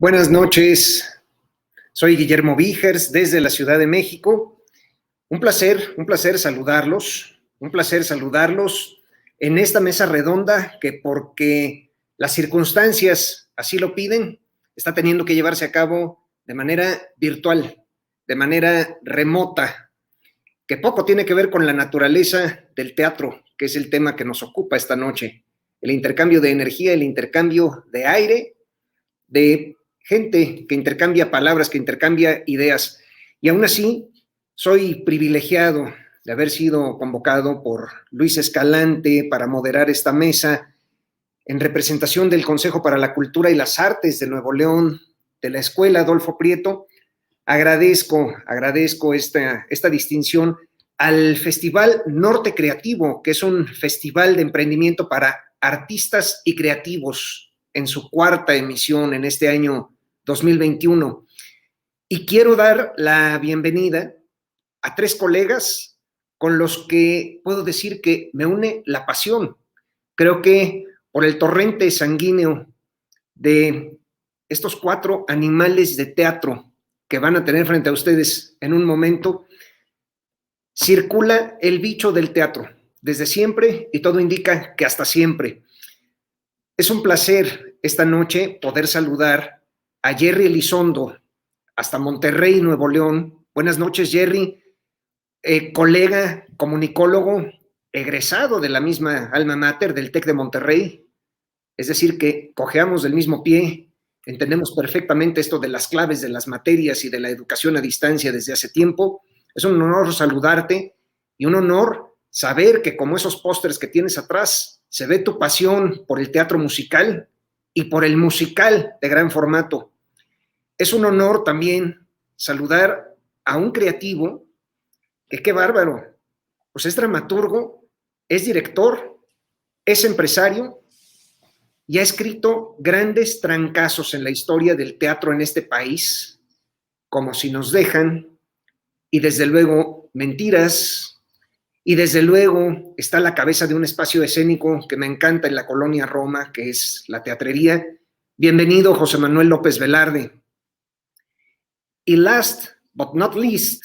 Buenas noches, soy Guillermo Víjers desde la Ciudad de México. Un placer saludarlos en esta mesa redonda que porque las circunstancias así lo piden, está teniendo que llevarse a cabo de manera virtual, de manera remota, que poco tiene que ver con la naturaleza del teatro, que es el tema que nos ocupa esta noche. El intercambio de energía, el intercambio de aire, de gente que intercambia palabras, que intercambia ideas. Y aún así, soy privilegiado de haber sido convocado por Luis Escalante para moderar esta mesa en representación del Consejo para la Cultura y las Artes de Nuevo León, de la Escuela Adolfo Prieto. Agradezco esta distinción al Festival Norte Creativo, que es un festival de emprendimiento para artistas y creativos en su cuarta emisión en este año 2021. Y quiero dar la bienvenida a tres colegas con los que puedo decir que me une la pasión. Creo que por el torrente sanguíneo de estos cuatro animales de teatro que van a tener frente a ustedes en un momento, circula el bicho del teatro desde siempre y todo indica que hasta siempre. Es un placer esta noche poder saludar a Jerry Elizondo, hasta Monterrey, Nuevo León. Buenas noches, Jerry, colega, comunicólogo, egresado de la misma alma mater del TEC de Monterrey, es decir, que cojeamos del mismo pie, entendemos perfectamente esto de las claves de las materias y de la educación a distancia desde hace tiempo. Es un honor saludarte y un honor saber que como esos pósters que tienes atrás, se ve tu pasión por el teatro musical y por el musical de gran formato. Es un honor también saludar a un creativo que qué bárbaro, pues es dramaturgo, es director, es empresario y ha escrito grandes trancazos en la historia del teatro en este país, como Si nos dejan, y desde luego Mentiras, y desde luego está a la cabeza de un espacio escénico que me encanta en la colonia Roma, que es la Teatrería. Bienvenido, José Manuel López Velarde. Y last but not least,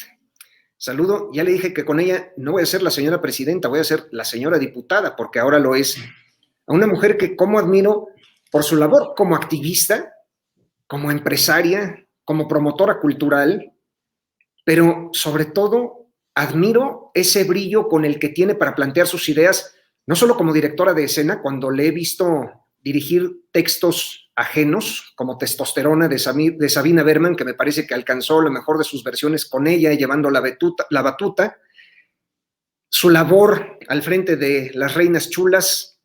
saludo, ya le dije que con ella no voy a ser la señora presidenta, voy a ser la señora diputada, porque ahora lo es, a una mujer que como admiro por su labor como activista, como empresaria, como promotora cultural, pero sobre todo admiro ese brillo con el que tiene para plantear sus ideas, no solo como directora de escena, cuando le he visto dirigir textos ajenos, como Testosterona de Sabina Berman, que me parece que alcanzó la mejor de sus versiones con ella, llevando la batuta, su labor al frente de Las Reinas Chulas,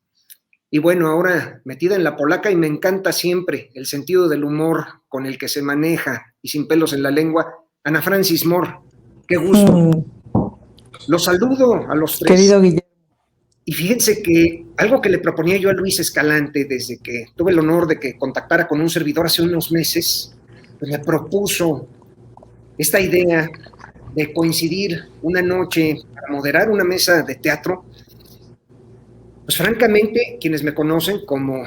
y bueno, ahora metida en la polaca, y me encanta siempre el sentido del humor con el que se maneja, y sin pelos en la lengua, Ana Francis Moore. Qué gusto. Los saludo a los tres. Querido Guillermo. Y fíjense que algo que le proponía yo a Luis Escalante desde que tuve el honor de que contactara con un servidor hace unos meses, pues me propuso esta idea de coincidir una noche para moderar una mesa de teatro. Pues francamente, quienes me conocen como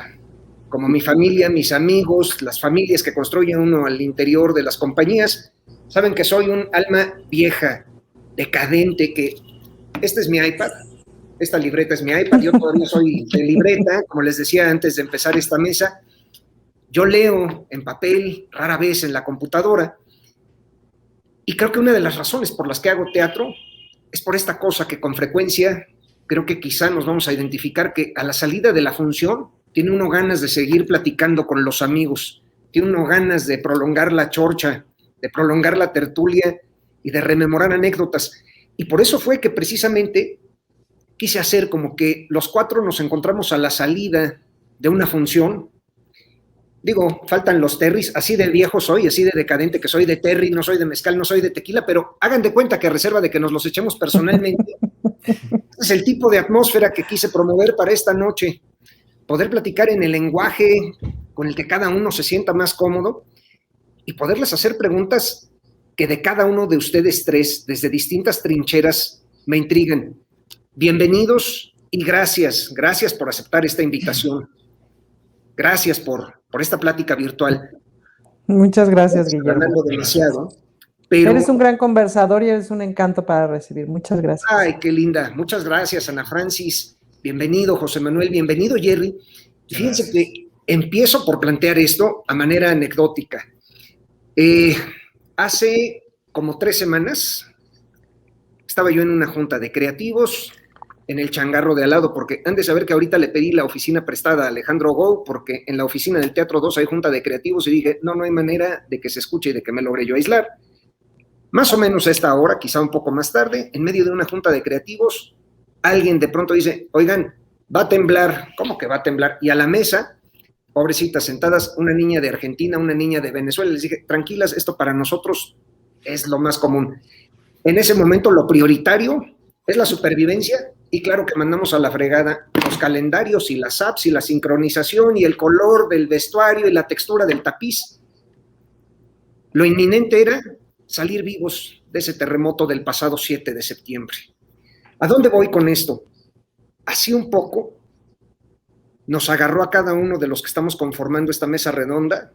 mi familia, mis amigos, las familias que construye uno al interior de las compañías, saben que soy un alma vieja, decadente, que este es mi iPad, esta libreta es mi iPad, yo todavía soy de libreta, como les decía antes de empezar esta mesa, yo leo en papel, rara vez en la computadora, y creo que una de las razones por las que hago teatro es por esta cosa que con frecuencia creo que quizá nos vamos a identificar, que a la salida de la función tiene uno ganas de seguir platicando con los amigos, tiene uno ganas de prolongar la chorcha, de prolongar la tertulia y de rememorar anécdotas. Y por eso fue que precisamente quise hacer como que los cuatro nos encontramos a la salida de una función. Digo, faltan los terris, así de viejo soy, así de decadente que soy, de terry, no soy de mezcal, no soy de tequila, pero hagan de cuenta que a reserva de que nos los echemos personalmente, este es el tipo de atmósfera que quise promover para esta noche, poder platicar en el lenguaje con el que cada uno se sienta más cómodo y poderles hacer preguntas que de cada uno de ustedes tres, desde distintas trincheras, me intrigan. Bienvenidos y gracias por aceptar esta invitación. Gracias por esta plática virtual. Muchas gracias, Guillermo. Hablando demasiado, pero... Eres un gran conversador y eres un encanto para recibir. Muchas gracias. Ay, qué linda. Muchas gracias, Ana Francis. Bienvenido, José Manuel. Bienvenido, Jerry. Y fíjense que empiezo por plantear esto a manera anecdótica. Hace como 3 semanas estaba yo en una junta de creativos en el changarro de al lado, porque han de saber que ahorita le pedí la oficina prestada a Alejandro Gou, porque en la oficina del Teatro 2 hay junta de creativos y dije, no hay manera de que se escuche y de que me logre yo aislar. Más o menos a esta hora, quizá un poco más tarde, en medio de una junta de creativos, alguien de pronto dice, oigan, va a temblar. ¿Cómo que va a temblar? Y a la mesa, pobrecitas sentadas, una niña de Argentina, una niña de Venezuela, les dije, tranquilas, esto para nosotros es lo más común. En ese momento lo prioritario es la supervivencia y claro que mandamos a la fregada los calendarios y las apps y la sincronización y el color del vestuario y la textura del tapiz. Lo inminente era salir vivos de ese terremoto del pasado 7 de septiembre. ¿A dónde voy con esto? Así un poco nos agarró a cada uno de los que estamos conformando esta mesa redonda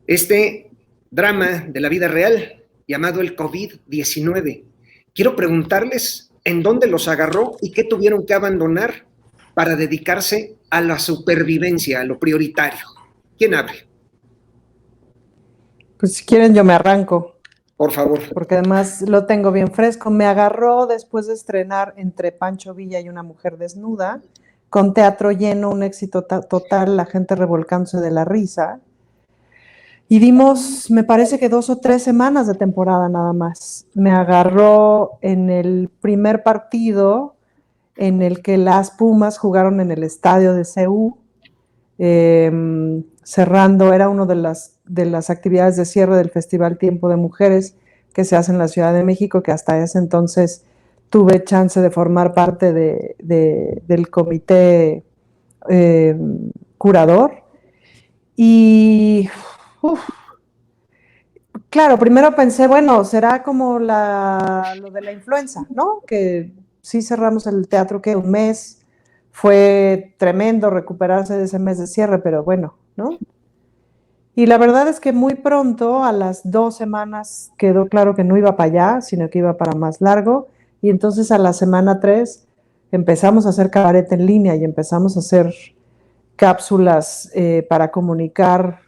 este drama de la vida real llamado el COVID-19. Quiero preguntarles en dónde los agarró y qué tuvieron que abandonar para dedicarse a la supervivencia, a lo prioritario. ¿Quién abre? Pues si quieren yo me arranco. Por favor. Porque además lo tengo bien fresco. Me agarró después de estrenar Entre Pancho Villa y una mujer desnuda, con teatro lleno, un éxito total, la gente revolcándose de la risa. Y dimos, me parece que 2 o 3 semanas de temporada nada más. Me agarró en el primer partido en el que las Pumas jugaron en el estadio de CU, cerrando, era una de las actividades de cierre del Festival Tiempo de Mujeres que se hace en la Ciudad de México, que hasta ese entonces tuve chance de formar parte del comité curador. Y claro, primero pensé, bueno, será como lo de la influenza, ¿no? Que sí cerramos el teatro, que 1 mes, fue tremendo recuperarse de ese mes de cierre, pero bueno, ¿no? Y la verdad es que muy pronto, a las 2 semanas, quedó claro que no iba para allá, sino que iba para más largo, y entonces a la semana 3 empezamos a hacer cabaret en línea y empezamos a hacer cápsulas para comunicar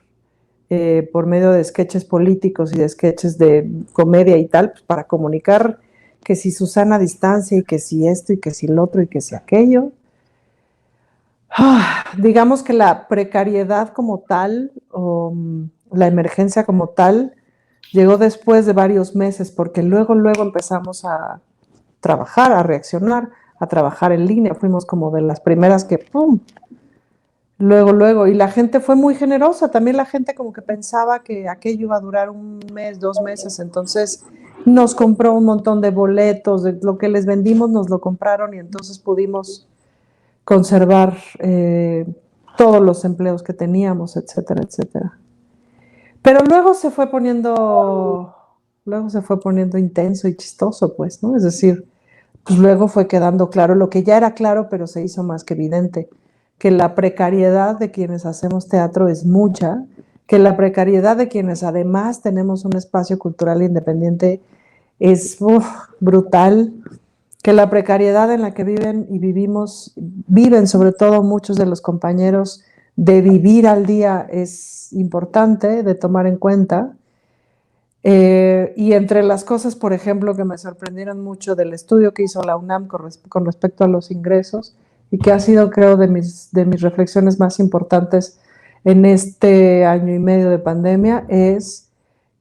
por medio de sketches políticos y de sketches de comedia y tal, pues para comunicar que si Susana a distancia y que si esto y que si lo otro y que si aquello. Digamos que la precariedad como tal, o la emergencia como tal, llegó después de varios meses, porque luego empezamos a trabajar, a reaccionar, a trabajar en línea. Fuimos como de las primeras que ¡pum! Luego, y la gente fue muy generosa, también la gente como que pensaba que aquello iba a durar 1 mes, 2 meses, entonces nos compró un montón de boletos, de lo que les vendimos nos lo compraron y entonces pudimos conservar todos los empleos que teníamos, etcétera, etcétera. Pero luego se fue poniendo intenso y chistoso, pues, ¿no? Es decir, pues luego fue quedando claro lo que ya era claro, pero se hizo más que evidente, que la precariedad de quienes hacemos teatro es mucha, que la precariedad de quienes además tenemos un espacio cultural independiente es brutal, que la precariedad en la que viven sobre todo muchos de los compañeros, de vivir al día es importante de tomar en cuenta. Y entre las cosas, por ejemplo, que me sorprendieron mucho del estudio que hizo la UNAM con respecto a los ingresos, y que ha sido, creo, de mis reflexiones más importantes en este año y medio de pandemia, es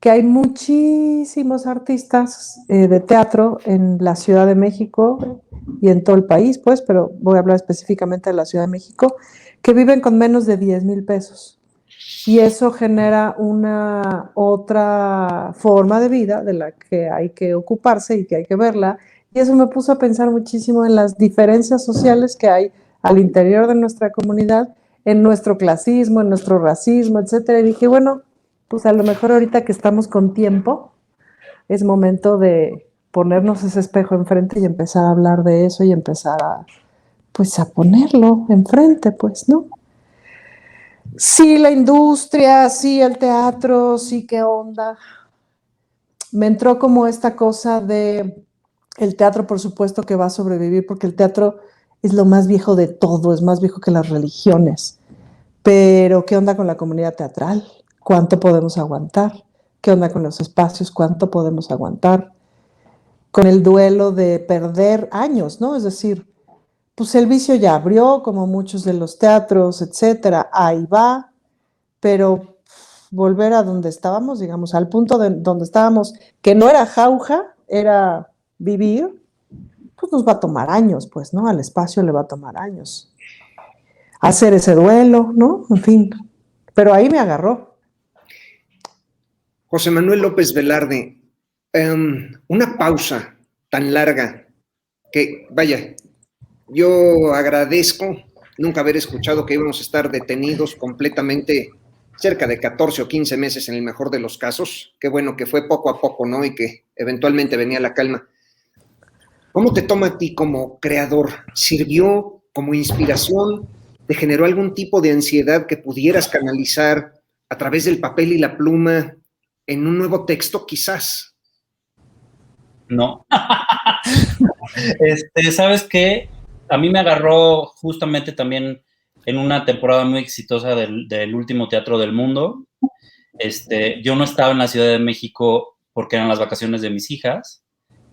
que hay muchísimos artistas de teatro en la Ciudad de México y en todo el país, pues, pero voy a hablar específicamente de la Ciudad de México, que viven con menos de 10,000 pesos. Y eso genera una otra forma de vida de la que hay que ocuparse y que hay que verla. Y eso me puso a pensar muchísimo en las diferencias sociales que hay al interior de nuestra comunidad, en nuestro clasismo, en nuestro racismo, etcétera. Y dije, bueno, pues a lo mejor ahorita que estamos con tiempo, es momento de ponernos ese espejo enfrente y empezar a hablar de eso y empezar a, pues, a ponerlo enfrente, pues, ¿no? Sí, la industria, sí, el teatro, sí, qué onda. Me entró como esta cosa de el teatro, por supuesto que va a sobrevivir, porque el teatro es lo más viejo de todo, es más viejo que las religiones. Pero, ¿qué onda con la comunidad teatral? ¿Cuánto podemos aguantar? ¿Qué onda con los espacios? ¿Cuánto podemos aguantar? Con el duelo de perder años, ¿no? Es decir, pues el vicio ya abrió, como muchos de los teatros, etcétera, ahí va, pero volver a donde estábamos, digamos, al punto de donde estábamos, que no era jauja, era vivir, pues nos va a tomar años, pues, ¿no? Al espacio le va a tomar años. Hacer ese duelo, ¿no? En fin, pero ahí me agarró. José Manuel López Velarde, una pausa tan larga que, vaya, yo agradezco nunca haber escuchado que íbamos a estar detenidos completamente cerca de 14 o 15 meses en el mejor de los casos. Qué bueno que fue poco a poco, ¿no? Y que eventualmente venía la calma. ¿Cómo te toma a ti como creador? ¿Sirvió como inspiración? ¿Te generó algún tipo de ansiedad que pudieras canalizar a través del papel y la pluma en un nuevo texto, quizás? No. ¿Sabes qué? A mí me agarró justamente también en una temporada muy exitosa del último Teatro del Mundo. Yo no estaba en la Ciudad de México porque eran las vacaciones de mis hijas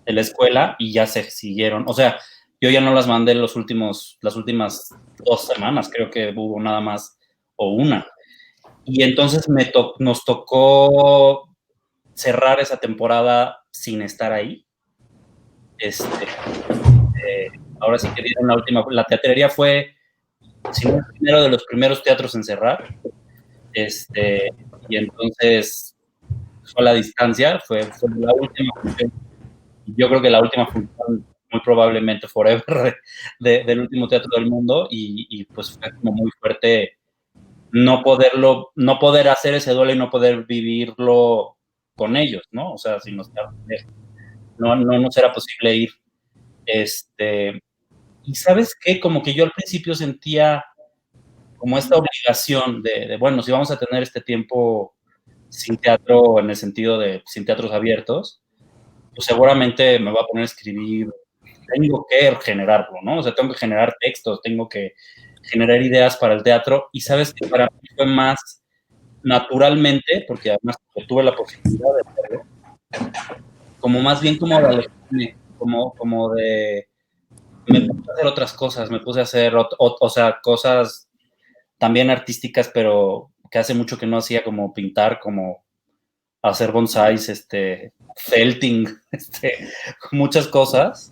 de la escuela y ya se siguieron. O sea, yo ya no las mandé las últimas 2 semanas, creo que hubo nada más o una. Y entonces nos tocó cerrar esa temporada sin estar ahí. Ahora sí que dieron la teatrería fue, si no el primero de los primeros teatros en cerrar, y entonces fue a la distancia, fue la última función, yo creo que la última función muy probablemente forever del último teatro del mundo, y pues fue como muy fuerte no poder hacer ese duelo y no poder vivirlo con ellos, ¿no? O sea, si no nos era posible ir, y ¿sabes qué? Como que yo al principio sentía como esta obligación bueno, si vamos a tener este tiempo sin teatro, en el sentido de sin teatros abiertos, pues seguramente me voy a poner a escribir, tengo que generarlo, ¿no? O sea, tengo que generar textos, tengo que generar ideas para el teatro, y sabes que para mí fue más naturalmente, porque además tuve la posibilidad de hacerlo, como más bien como de alejarme, como de me puse a hacer otras cosas, me puse a hacer, o sea, cosas también artísticas, pero que hace mucho que no hacía, como pintar, como hacer bonsáis, felting, muchas cosas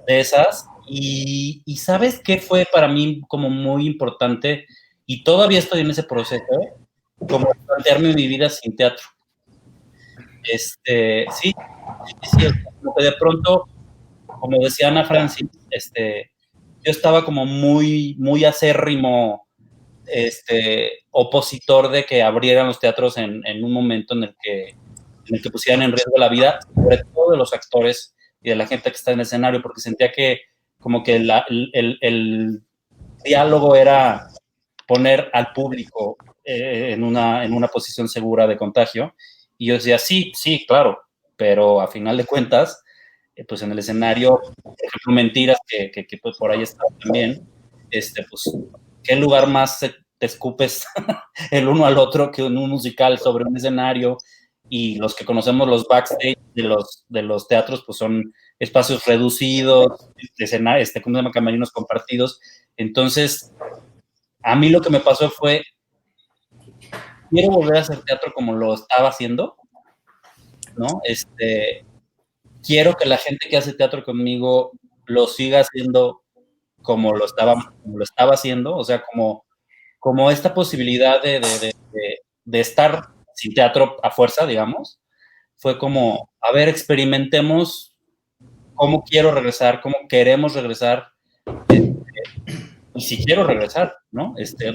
de esas. Y ¿sabes qué fue para mí como muy importante? Y todavía estoy en ese proceso, como plantearme mi vida sin teatro. Sí, como que de pronto, como decía Ana Francis, yo estaba como muy, muy acérrimo, opositor de que abrieran los teatros en un momento en el que pusieran en riesgo la vida, sobre todo de los actores y de la gente que está en el escenario, porque sentía que como que el diálogo era poner al público en una posición segura de contagio. Y yo decía, sí, sí, claro, pero a final de cuentas, pues en el escenario, por ejemplo, Mentiras, que pues por ahí está también, pues, ¿qué lugar más te escupes el uno al otro que en un musical sobre un escenario? Y los que conocemos los backstage de los teatros, pues son espacios reducidos, ¿cómo se llama? Camerinos compartidos. Entonces, a mí lo que me pasó fue, quiero volver a hacer teatro como lo estaba haciendo, ¿no? Quiero que la gente que hace teatro conmigo lo siga haciendo como lo estaba haciendo, o sea, como esta posibilidad de estar sin teatro a fuerza, digamos, fue como, a ver, experimentemos cómo quiero regresar, cómo queremos regresar, y si quiero regresar, ¿no?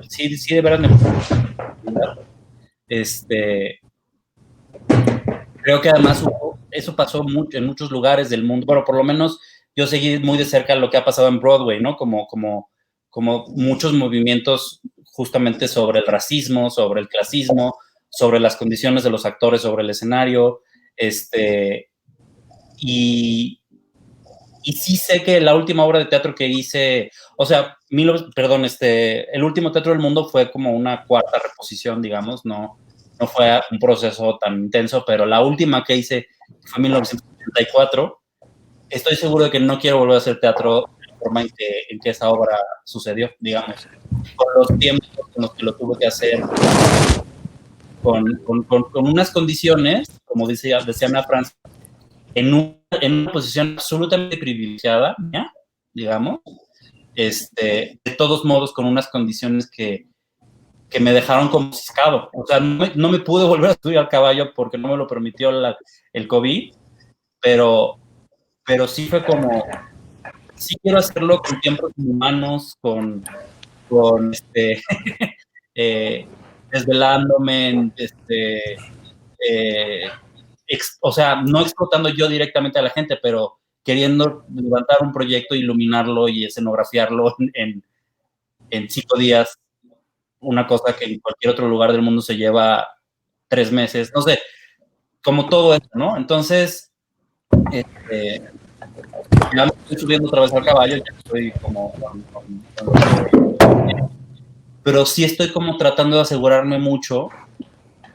Sí, de verdad creo que además eso pasó mucho en muchos lugares del mundo. Bueno, por lo menos yo seguí muy de cerca lo que ha pasado en Broadway, ¿no? Como muchos movimientos justamente sobre el racismo, sobre el clasismo, sobre las condiciones de los actores sobre el escenario, y sí sé que la última obra de teatro que hice, o sea, el último Teatro del Mundo fue como una cuarta reposición, digamos, no fue un proceso tan intenso, pero la última que hice fue en 1984. Estoy seguro de que no quiero volver a hacer teatro de la forma en que esa obra sucedió, digamos, con los tiempos en los que lo tuve que hacer, con unas condiciones, como decía Ana Franz, en una posición absolutamente privilegiada, ¿ya? Digamos, de todos modos con unas condiciones que me dejaron como ciscado. O sea, no me pude volver a estudiar caballo porque no me lo permitió el COVID, pero sí fue como, sí quiero hacerlo con tiempos humanos, con desvelándome, o sea, no explotando yo directamente a la gente, pero queriendo levantar un proyecto, iluminarlo y escenografiarlo en 5 días, una cosa que en cualquier otro lugar del mundo se lleva 3 meses, no sé, como todo eso, ¿no? Entonces, ya me estoy subiendo otra vez al caballo, ya estoy como pero sí estoy como tratando de asegurarme mucho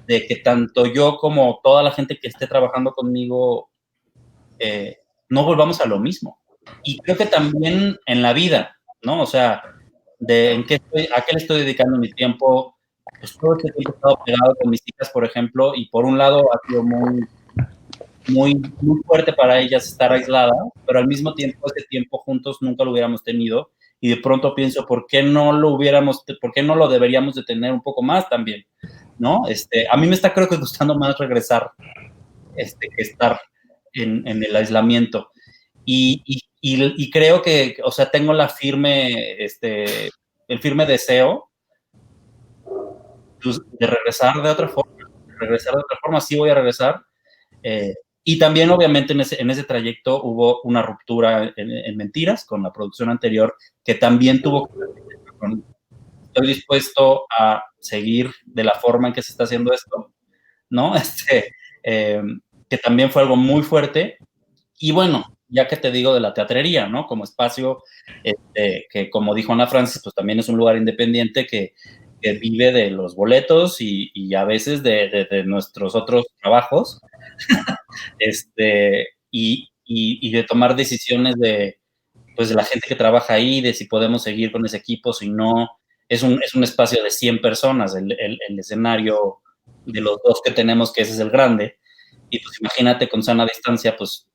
de que tanto yo como toda la gente que esté trabajando conmigo no volvamos a lo mismo. Y creo que también en la vida, ¿no? O sea, a qué le estoy dedicando mi tiempo. Pues todo este tiempo he estado pegado con mis hijas, por ejemplo, y por un lado ha sido muy, muy, muy fuerte para ellas estar aisladas, pero al mismo tiempo ese tiempo juntos nunca lo hubiéramos tenido. Y de pronto pienso, ¿por qué no lo deberíamos de tener un poco más también? ¿No? A mí me está creo que gustando más regresar que estar en el aislamiento. Y creo que, o sea, tengo el firme deseo pues, de regresar de otra forma, sí voy a regresar. Y también, obviamente, en ese trayecto hubo una ruptura en Mentiras con la producción anterior, que también tuvo que ver con, estoy dispuesto a seguir de la forma en que se está haciendo esto, ¿no? Que también fue algo muy fuerte. Y bueno, ya que te digo de la teatrería, ¿no? Como espacio, que como dijo Ana Francis, pues también es un lugar independiente que vive de los boletos y a veces de nuestros otros trabajos, y de tomar decisiones pues de la gente que trabaja ahí, de si podemos seguir con ese equipo, si no. Es un espacio de 100 personas, el escenario de los 2 que tenemos, que ese es el grande, y pues imagínate con sana distancia, pues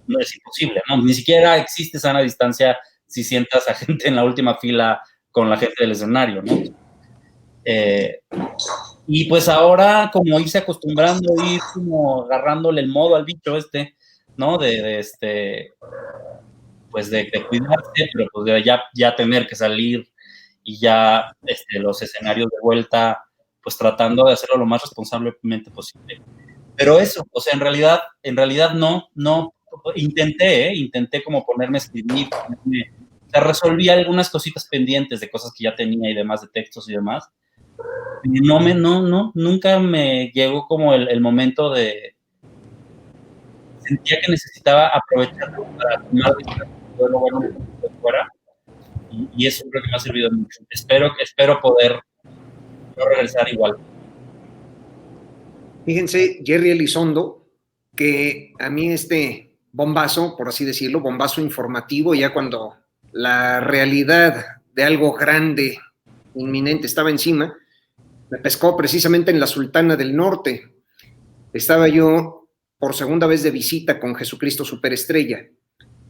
no es imposible, ¿no? Ni siquiera existe sana distancia si sientas a gente en la última fila con la gente del escenario, ¿no? Y pues ahora como irse acostumbrando, ir como agarrándole el modo al bicho ¿no? Pues de cuidarse, pero pues de ya tener que salir y ya los escenarios de vuelta, pues tratando de hacerlo lo más responsablemente posible. Pero eso, o sea, en realidad no, intenté como ponerme a escribir, o sea, resolví algunas cositas pendientes de cosas que ya tenía y demás, de textos y demás. Y nunca me llegó como el momento de, sentía que necesitaba aprovecharlo para tomar todo bueno de fuera, y eso creo que me ha servido mucho. Espero poder no regresar igual. Fíjense, Jerry Elizondo, que a mí este bombazo, por así decirlo, bombazo informativo, ya cuando la realidad de algo grande, inminente, estaba encima, me pescó precisamente en la Sultana del Norte. Estaba yo por segunda vez de visita con Jesucristo Superestrella.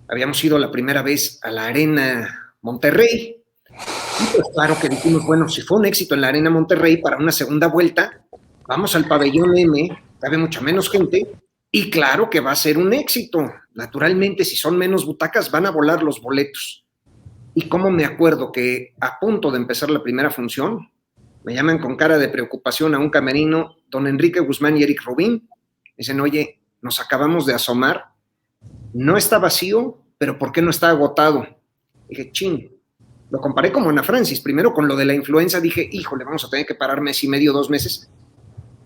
Habíamos ido la primera vez a la Arena Monterrey. Y pues claro que dijimos, bueno, si fue un éxito en la Arena Monterrey, para una segunda vuelta, vamos al Pabellón M, cabe mucha menos gente, y claro que va a ser un éxito. Naturalmente, si son menos butacas, van a volar los boletos. Y cómo me acuerdo que a punto de empezar la primera función, me llaman con cara de preocupación a un camerino, don Enrique Guzmán y Eric Rubín. Dicen, oye, nos acabamos de asomar, no está vacío, pero ¿por qué no está agotado? Dije, chin, Lo comparé como Ana Francis. Primero con lo de la influenza dije, híjole, vamos a tener que parar mes y medio, 2 meses.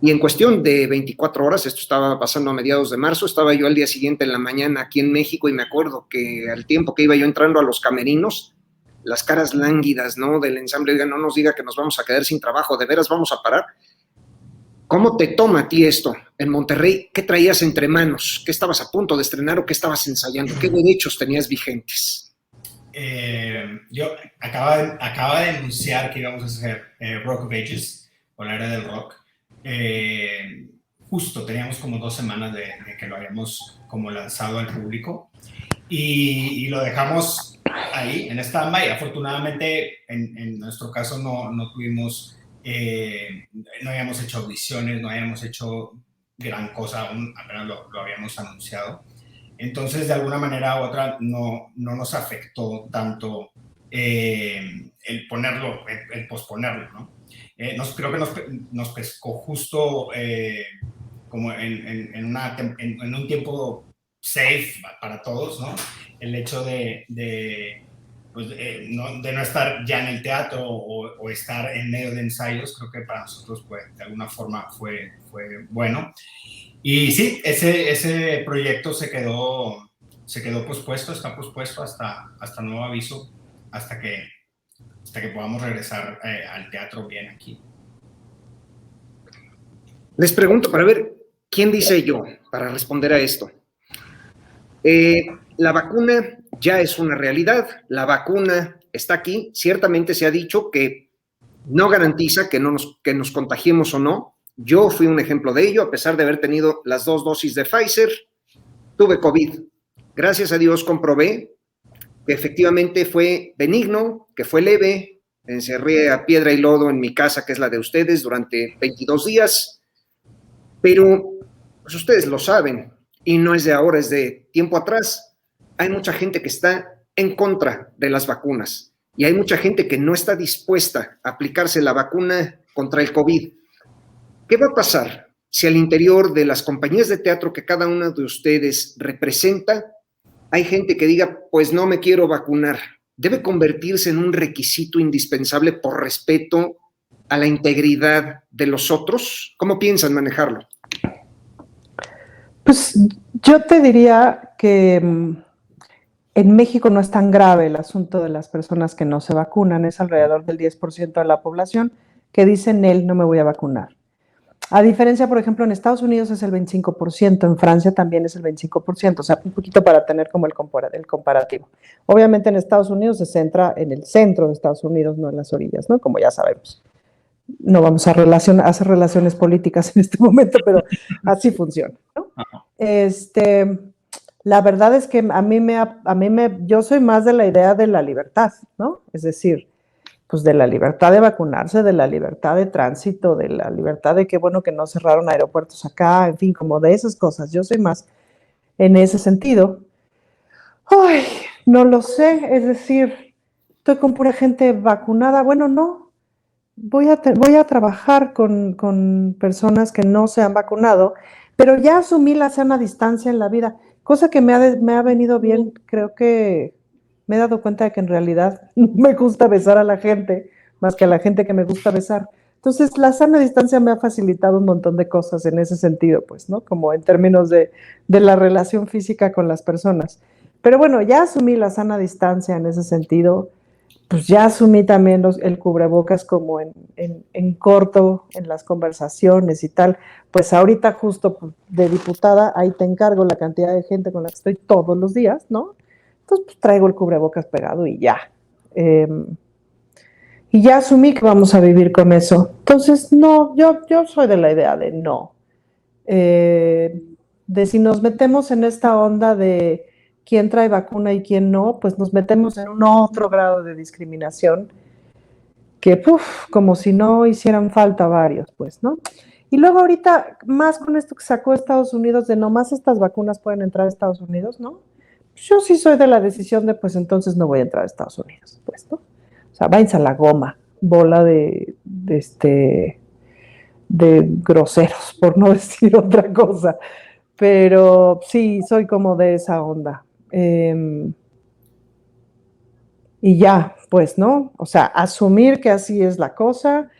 Y en cuestión de 24 horas, esto estaba pasando a mediados de marzo, estaba yo al día siguiente en la mañana aquí en México y me acuerdo que al tiempo que iba yo entrando a los camerinos, las caras lánguidas, ¿no? Del ensamble, oiga, no nos diga que nos vamos a quedar sin trabajo, ¿de veras vamos a parar? ¿Cómo te toma a ti esto en Monterrey? ¿Qué traías entre manos? ¿Qué estabas a punto de estrenar o qué estabas ensayando? ¿Qué derechos tenías vigentes? Yo acaba de anunciar que íbamos a hacer Rock of Ages, o la era del rock. Justo teníamos como 2 semanas de que lo habíamos como lanzado al público y lo dejamos ahí en stand-by. Afortunadamente en nuestro caso no tuvimos, no habíamos hecho audiciones, no habíamos hecho gran cosa aún, apenas lo habíamos anunciado. Entonces, de alguna manera u otra, no nos afectó tanto el posponerlo, ¿no? Creo que nos pescó justo como en un tiempo safe para todos, ¿no? El hecho de no estar ya en el teatro o estar en medio de ensayos, creo que para nosotros de alguna forma fue bueno. Y sí, ese proyecto se quedó pospuesto, está pospuesto hasta nuevo aviso, hasta que podamos regresar al teatro bien aquí. Les pregunto para ver quién dice yo para responder a esto. La vacuna ya es una realidad, la vacuna está aquí, ciertamente se ha dicho que no garantiza que nos contagiemos o no. Yo fui un ejemplo de ello, a pesar de haber tenido las 2 dosis de Pfizer, tuve COVID. Gracias a Dios comprobé que efectivamente fue benigno, que fue leve, encerré a piedra y lodo en mi casa, que es la de ustedes, durante 22 días, pero pues ustedes lo saben, y no es de ahora, es de tiempo atrás. Hay mucha gente que está en contra de las vacunas, y hay mucha gente que no está dispuesta a aplicarse la vacuna contra el COVID. ¿Qué va a pasar si al interior de las compañías de teatro que cada uno de ustedes representa, hay gente que diga, pues no me quiero vacunar? ¿Debe convertirse en un requisito indispensable por respeto a la integridad de los otros? ¿Cómo piensan manejarlo? Pues yo te diría que en México no es tan grave el asunto de las personas que no se vacunan, es alrededor del 10% de la población que dicen, no me voy a vacunar. A diferencia, por ejemplo, en Estados Unidos es el 25%, en Francia también es el 25%, o sea, un poquito para tener como el comparativo. Obviamente en Estados Unidos se centra en el centro de Estados Unidos, no en las orillas, ¿no? Como ya sabemos. No vamos a hacer relaciones políticas en este momento, pero así funciona, ¿no? La verdad es que yo soy más de la idea de la libertad, ¿no? Es decir, pues de la libertad de vacunarse, de la libertad de tránsito, de la libertad de qué bueno que no cerraron aeropuertos acá, en fin, como de esas cosas. Yo soy más en ese sentido. Ay, no lo sé, es decir, estoy con pura gente vacunada. Bueno, no, voy a trabajar con personas que no se han vacunado, pero ya asumí la sana distancia en la vida, cosa que me ha venido bien. Creo que me he dado cuenta de que en realidad no me gusta besar a la gente más que a la gente que me gusta besar. Entonces, la sana distancia me ha facilitado un montón de cosas en ese sentido, pues, ¿no? Como en términos de la relación física con las personas. Pero bueno, ya asumí la sana distancia en ese sentido. Pues ya asumí también el cubrebocas como en corto, en las conversaciones y tal. Pues ahorita justo de diputada, ahí te encargo la cantidad de gente con la que estoy todos los días, ¿no? Entonces, pues traigo el cubrebocas pegado y ya. Y ya asumí que vamos a vivir con eso. Entonces, no, yo soy de la idea de no. De si nos metemos en esta onda de quién trae vacuna y quién no, pues nos metemos en un otro grado de discriminación que, como si no hicieran falta varios, pues, ¿no? Y luego ahorita, más con esto que sacó Estados Unidos, de nomás estas vacunas pueden entrar a Estados Unidos, ¿no? Yo sí soy de la decisión de, pues entonces no voy a entrar a Estados Unidos, pues, ¿no? O sea, váyanse a la goma, bola de groseros, por no decir otra cosa. Pero sí, soy como de esa onda. y ya, pues, ¿no? O sea, asumir que así es la cosa,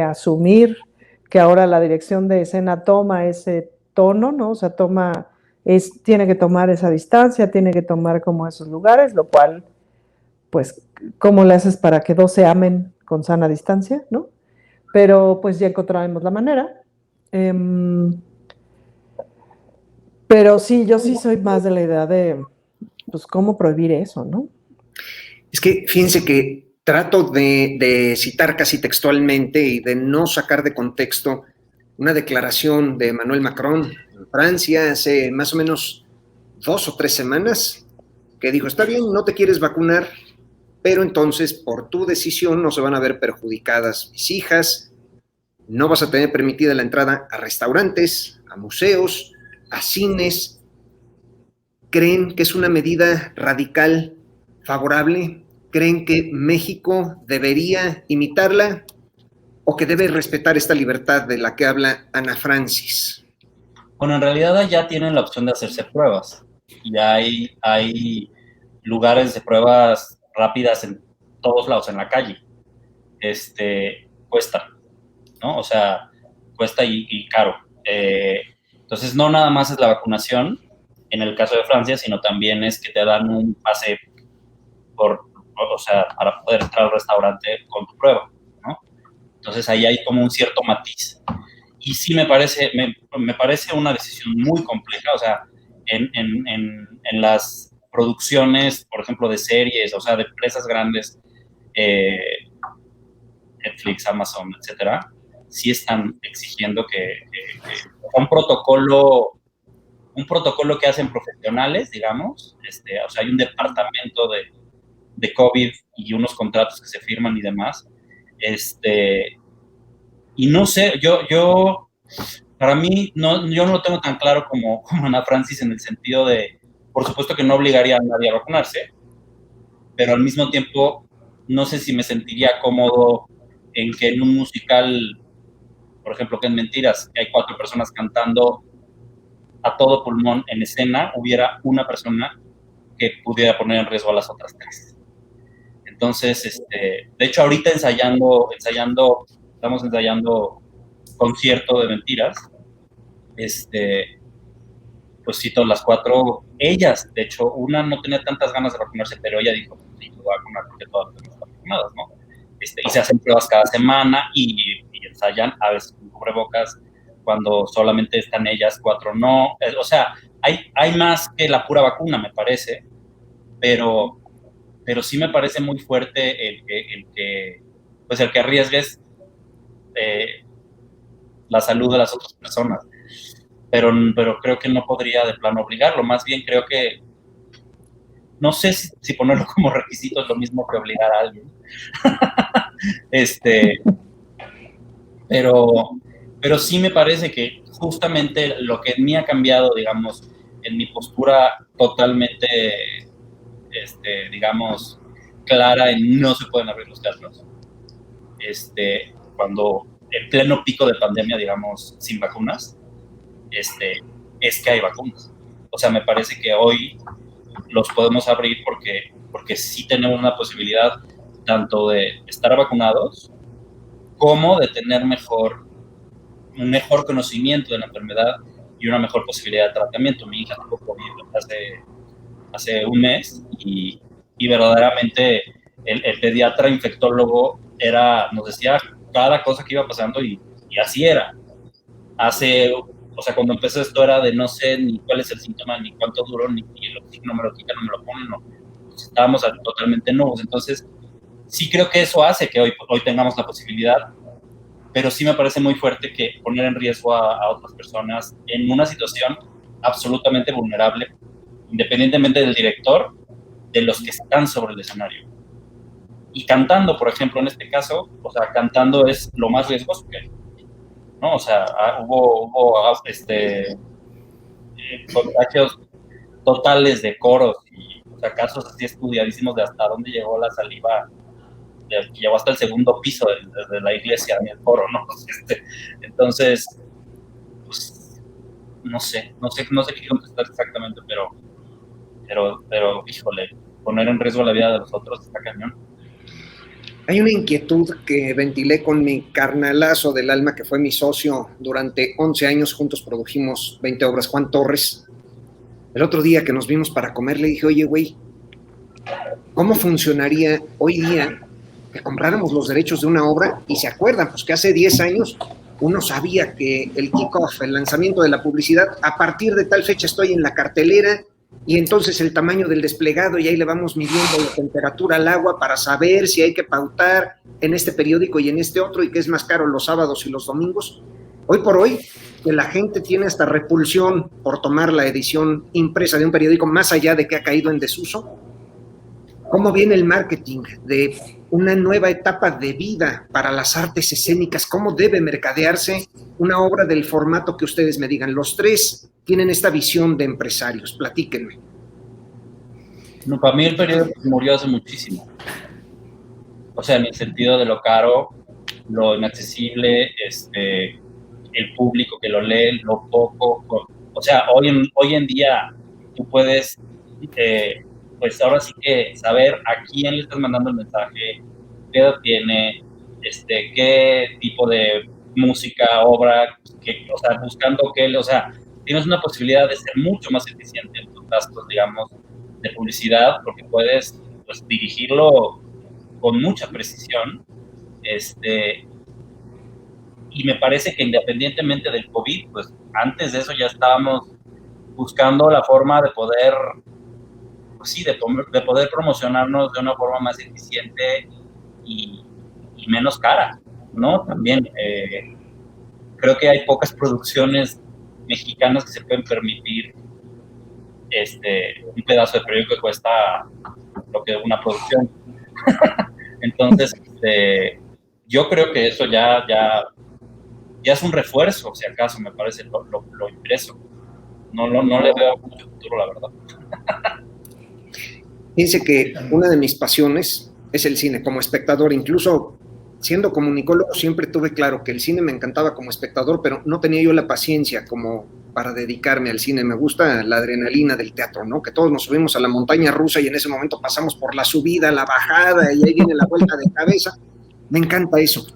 asumir que ahora la dirección de escena toma ese tono, ¿no? O sea, tiene que tomar esa distancia, tiene que tomar como esos lugares, lo cual, pues, ¿cómo le haces para que dos se amen con sana distancia, ¿no? Pero pues ya encontraremos la manera. Pero sí, yo sí soy más de la idea de, pues, ¿cómo prohibir eso, no? Es que fíjense que trato de citar casi textualmente y de no sacar de contexto una declaración de Emmanuel Macron en Francia hace más o menos 2 o 3 semanas, que dijo, está bien, no te quieres vacunar, pero entonces por tu decisión no se van a ver perjudicadas mis hijas, no vas a tener permitida la entrada a restaurantes, a museos, a cines. ¿Creen que es una medida radical favorable? ¿Creen que México debería imitarla o que debe respetar esta libertad de la que habla Ana Francis? Bueno, en realidad ya tienen la opción de hacerse pruebas y hay lugares de pruebas rápidas en todos lados, en la calle. Cuesta, ¿no? O sea, cuesta y caro. Entonces, no nada más es la vacunación, en el caso de Francia, sino también es que te dan un pase o sea, para poder entrar al restaurante con tu prueba, ¿no? Entonces, ahí hay como un cierto matiz. Y sí me parece una decisión muy compleja, o sea, en las producciones, por ejemplo, de series, o sea, de empresas grandes, Netflix, Amazon, etcétera, sí están exigiendo que un protocolo que hacen profesionales, digamos, o sea, hay un departamento de COVID y unos contratos que se firman y demás, y no sé, para mí, yo no lo tengo tan claro como Ana Francis en el sentido de, por supuesto que no obligaría a nadie a vacunarse, pero al mismo tiempo no sé si me sentiría cómodo en que en un musical, por ejemplo, que en Mentiras, que hay 4 personas cantando a todo pulmón en escena, hubiera una persona que pudiera poner en riesgo a las otras 3. Entonces, de hecho, ahorita estamos ensayando concierto de Mentiras, pues cito las 4, ellas, de hecho, una no tenía tantas ganas de vacunarse, pero ella dijo, sí, me voy a vacunar porque todas están vacunadas, ¿no? Y se hacen pruebas cada semana y ensayan, a veces con cubrebocas, cuando solamente están ellas, 4 no. O sea, hay más que la pura vacuna, me parece, pero sí me parece muy fuerte el que arriesgues la salud de las otras personas. Pero creo que no podría de plano obligarlo, más bien creo que no sé si ponerlo como requisito es lo mismo que obligar a alguien. Pero sí me parece que justamente lo que en mí ha cambiado, digamos, en mi postura totalmente, digamos, clara en no se pueden abrir los teatros. Cuando en pleno pico de pandemia, digamos, sin vacunas, es que hay vacunas. O sea, me parece que hoy los podemos abrir porque sí tenemos una posibilidad tanto de estar vacunados como de tener un mejor conocimiento de la enfermedad y una mejor posibilidad de tratamiento. Mi hija tuvo COVID hace un mes y verdaderamente el pediatra infectólogo nos decía cada cosa que iba pasando y así era. O sea, cuando empezó esto era de no sé ni cuál es el síntoma, ni cuánto duró, ni el oxígeno me lo quitan, no me lo ponen, no. Pues estábamos totalmente nuevos. Entonces, sí creo que eso hace que hoy tengamos la posibilidad, pero sí me parece muy fuerte que poner en riesgo a otras personas en una situación absolutamente vulnerable, independientemente del director, de los que están sobre el escenario. Y cantando, por ejemplo, en este caso, o sea, cantando es lo más riesgoso que hay, ¿no? O sea, hubo contagios totales de coros y, o sea, casos así estudiadísimos de hasta dónde llegó la saliva, que llegó hasta el segundo piso de la iglesia en el coro, ¿no? Entonces, pues, no sé qué contestar exactamente, pero híjole, poner en riesgo la vida de los otros está cañón. Hay una inquietud que ventilé con mi carnalazo del alma, que fue mi socio durante 11 años, juntos produjimos 20 obras, Juan Torres. El otro día que nos vimos para comer, le dije, oye, güey, ¿cómo funcionaría hoy día que compráramos los derechos de una obra? Y se acuerdan, pues que hace 10 años uno sabía que el kickoff, el lanzamiento de la publicidad, a partir de tal fecha estoy en la cartelera, y entonces el tamaño del desplegado, y ahí le vamos midiendo la temperatura al agua para saber si hay que pautar en este periódico y en este otro, y que es más caro los sábados y los domingos. Hoy por hoy, que la gente tiene hasta repulsión por tomar la edición impresa de un periódico, más allá de que ha caído en desuso. ¿Cómo viene el marketing de una nueva etapa de vida para las artes escénicas? ¿Cómo debe mercadearse una obra del formato que ustedes me digan? Los tres tienen esta visión de empresarios. Platíquenme. No, para mí el periódico murió hace muchísimo. O sea, en el sentido de lo caro, lo inaccesible, el público que lo lee, lo poco. O sea, hoy en día tú puedes, pues ahora sí que saber a quién le estás mandando el mensaje, qué edad tiene, qué tipo de música, obra, o sea, buscando o sea, tienes una posibilidad de ser mucho más eficiente en tus gastos, digamos, de publicidad, porque puedes, pues, dirigirlo con mucha precisión, y me parece que independientemente del COVID, pues antes de eso ya estábamos buscando la forma de poder, pues sí, de poder promocionarnos de una forma más eficiente y menos cara, ¿no? También creo que hay pocas producciones mexicanas que se pueden permitir un pedazo de periódico que cuesta lo que una producción. Entonces, yo creo que eso ya es un refuerzo, si acaso, me parece, lo impreso. No le veo mucho futuro, la verdad. Fíjense que una de mis pasiones es el cine, como espectador. Incluso siendo comunicólogo siempre tuve claro que el cine me encantaba como espectador, pero no tenía yo la paciencia como para dedicarme al cine. Me gusta la adrenalina del teatro, ¿no? Que todos nos subimos a la montaña rusa y en ese momento pasamos por la subida, la bajada, y ahí viene la vuelta de cabeza. Me encanta eso.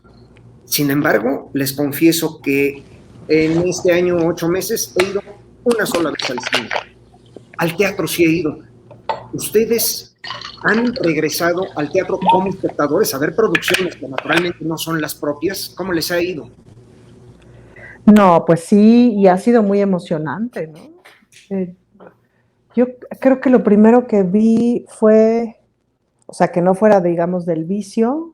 Sin embargo, les confieso que en este año 8 meses he ido una sola vez al cine. Al teatro sí he ido. ¿Ustedes han regresado al teatro como espectadores a ver producciones que naturalmente no son las propias? ¿Cómo les ha ido? No, pues sí, y ha sido muy emocionante, ¿no? Yo creo que lo primero que vi fue, o sea, que no fuera, digamos, del vicio,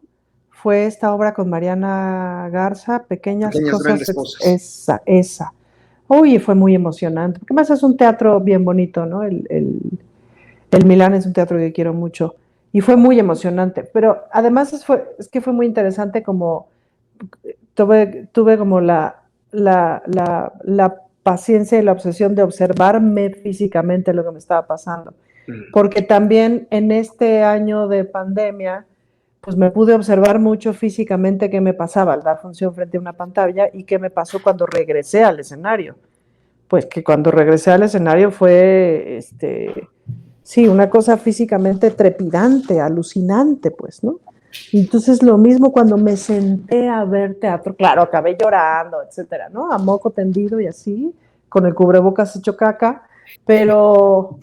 fue esta obra con Mariana Garza, Pequeñas Grandes Cosas. Cosas. Esa. Uy, fue muy emocionante, porque además es un teatro bien bonito, ¿no? El Milán es un teatro que quiero mucho, y fue muy emocionante, pero además es que fue muy interesante, como tuve como la paciencia y la obsesión de observarme físicamente lo que me estaba pasando, porque también en este año de pandemia, pues me pude observar mucho físicamente qué me pasaba al dar función frente a una pantalla y qué me pasó cuando regresé al escenario. Pues que cuando regresé al escenario fue, sí, una cosa físicamente trepidante, alucinante, pues, ¿no? Entonces lo mismo cuando me senté a ver teatro, claro, acabé llorando, etcétera, ¿no? A moco tendido y así, con el cubrebocas hecho caca, pero...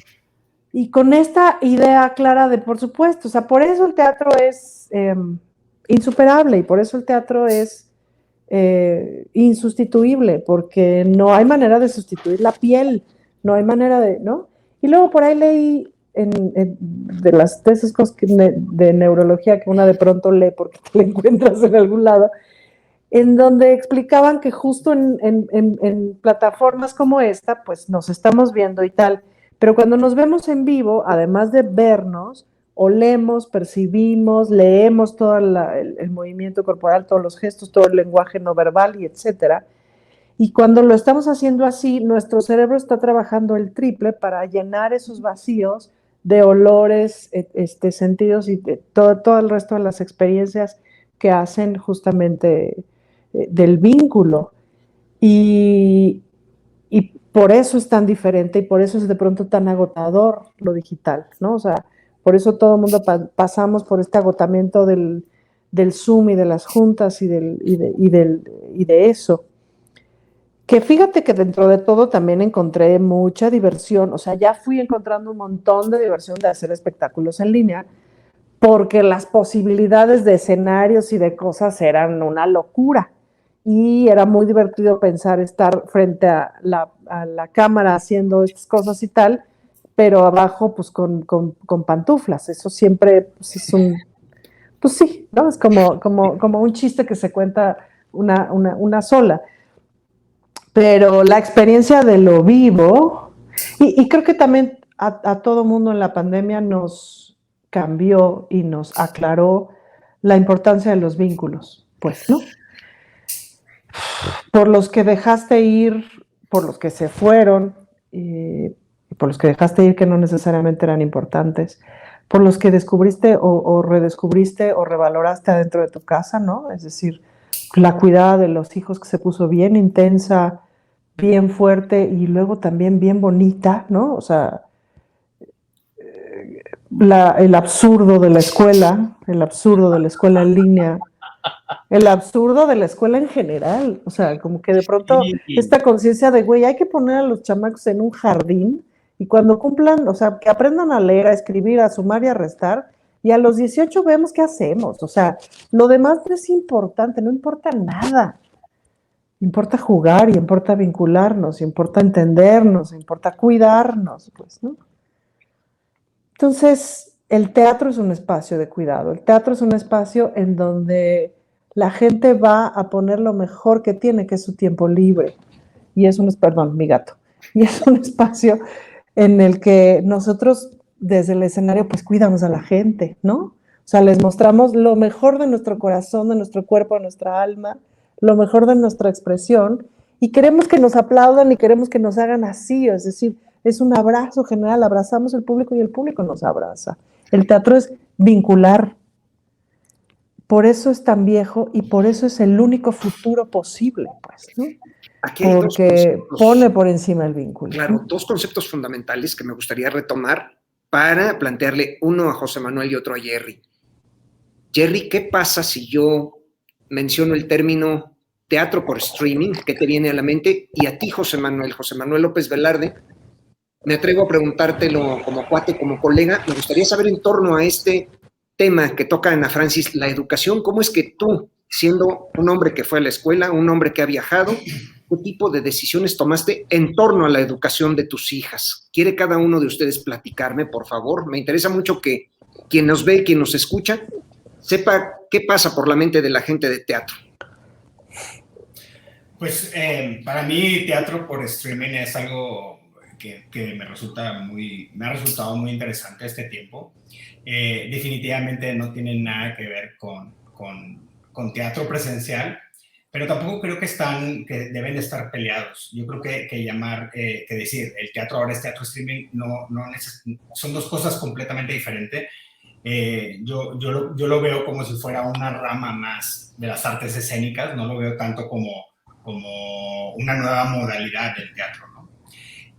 Y con esta idea clara de, por supuesto, o sea, por eso el teatro es insuperable y por eso el teatro es insustituible, porque no hay manera de sustituir la piel, no hay manera de, ¿no? Y luego por ahí leí de esas cosas de neurología que una de pronto lee porque te la encuentras en algún lado, en donde explicaban que justo en plataformas como esta, pues nos estamos viendo y tal, pero cuando nos vemos en vivo, además de vernos, olemos, percibimos, leemos todo el movimiento corporal, todos los gestos, todo el lenguaje no verbal y etcétera. Y cuando lo estamos haciendo así, nuestro cerebro está trabajando el triple para llenar esos vacíos de olores, sentidos y de todo el resto de las experiencias que hacen justamente del vínculo. Y por eso es tan diferente y por eso es de pronto tan agotador lo digital, ¿no? O sea, Por eso todo el mundo pasamos por este agotamiento del Zoom y de las juntas y de eso. Que fíjate que dentro de todo también encontré mucha diversión, o sea, ya fui encontrando un montón de diversión de hacer espectáculos en línea, porque las posibilidades de escenarios y de cosas eran una locura. Y era muy divertido pensar estar frente a la cámara haciendo estas cosas y tal, pero abajo pues con pantuflas. Eso siempre pues, es un... Pues sí, ¿no? Es como un chiste que se cuenta una sola. Pero la experiencia de lo vivo, y creo que también a todo mundo en la pandemia nos cambió y nos aclaró la importancia de los vínculos, pues, ¿no? Por los que dejaste ir, por los que se fueron, por los que dejaste ir que no necesariamente eran importantes, por los que descubriste o redescubriste o revaloraste adentro de tu casa, ¿no? Es decir, la cuidada de los hijos que se puso bien intensa, bien fuerte y luego también bien bonita, ¿no? O sea, el absurdo de la escuela, el absurdo de la escuela en línea, el absurdo de la escuela en general, o sea, como que de pronto esta conciencia de, güey, hay que poner a los chamacos en un jardín y cuando cumplan, o sea, que aprendan a leer, a escribir, a sumar y a restar, y a los 18 vemos qué hacemos, o sea, lo demás no es importante, no importa nada. Importa jugar y importa vincularnos, y importa entendernos, y importa cuidarnos, pues, ¿no? Entonces, el teatro es un espacio de cuidado, el teatro es un espacio en donde la gente va a poner lo mejor que tiene, que es su tiempo libre, y es perdón, mi gato, y es un espacio en el que nosotros desde el escenario pues cuidamos a la gente, ¿no? O sea, les mostramos lo mejor de nuestro corazón, de nuestro cuerpo, de nuestra alma, lo mejor de nuestra expresión, y queremos que nos aplaudan y queremos que nos hagan así, es decir, es un abrazo general, abrazamos al público y el público nos abraza. El teatro es vincular, por eso es tan viejo y por eso es el único futuro posible, pues, ¿no? Aquí hay porque pone por encima el vínculo. Claro, dos conceptos fundamentales que me gustaría retomar para plantearle uno a José Manuel y otro a Jerry. Jerry, ¿qué pasa si yo menciono el término teatro por streaming? ¿Qué te viene a la mente? Y a ti, José Manuel López Velarde, me atrevo a preguntártelo como cuate, como colega. Me gustaría saber en torno a este tema que toca Ana Francis, la educación. ¿Cómo es que tú, siendo un hombre que fue a la escuela, un hombre que ha viajado, qué tipo de decisiones tomaste en torno a la educación de tus hijas? ¿Quiere cada uno de ustedes platicarme, por favor? Me interesa mucho que quien nos ve, quien nos escucha, sepa qué pasa por la mente de la gente de teatro. Pues para mí teatro por streaming es algo que me ha resultado muy interesante este tiempo. Definitivamente no tiene nada que ver con teatro presencial, pero tampoco creo que deben de estar peleados. Yo creo que decir el teatro ahora es teatro streaming son dos cosas completamente diferentes. Yo lo veo como si fuera una rama más de las artes escénicas, no lo veo tanto como una nueva modalidad del teatro, ¿no?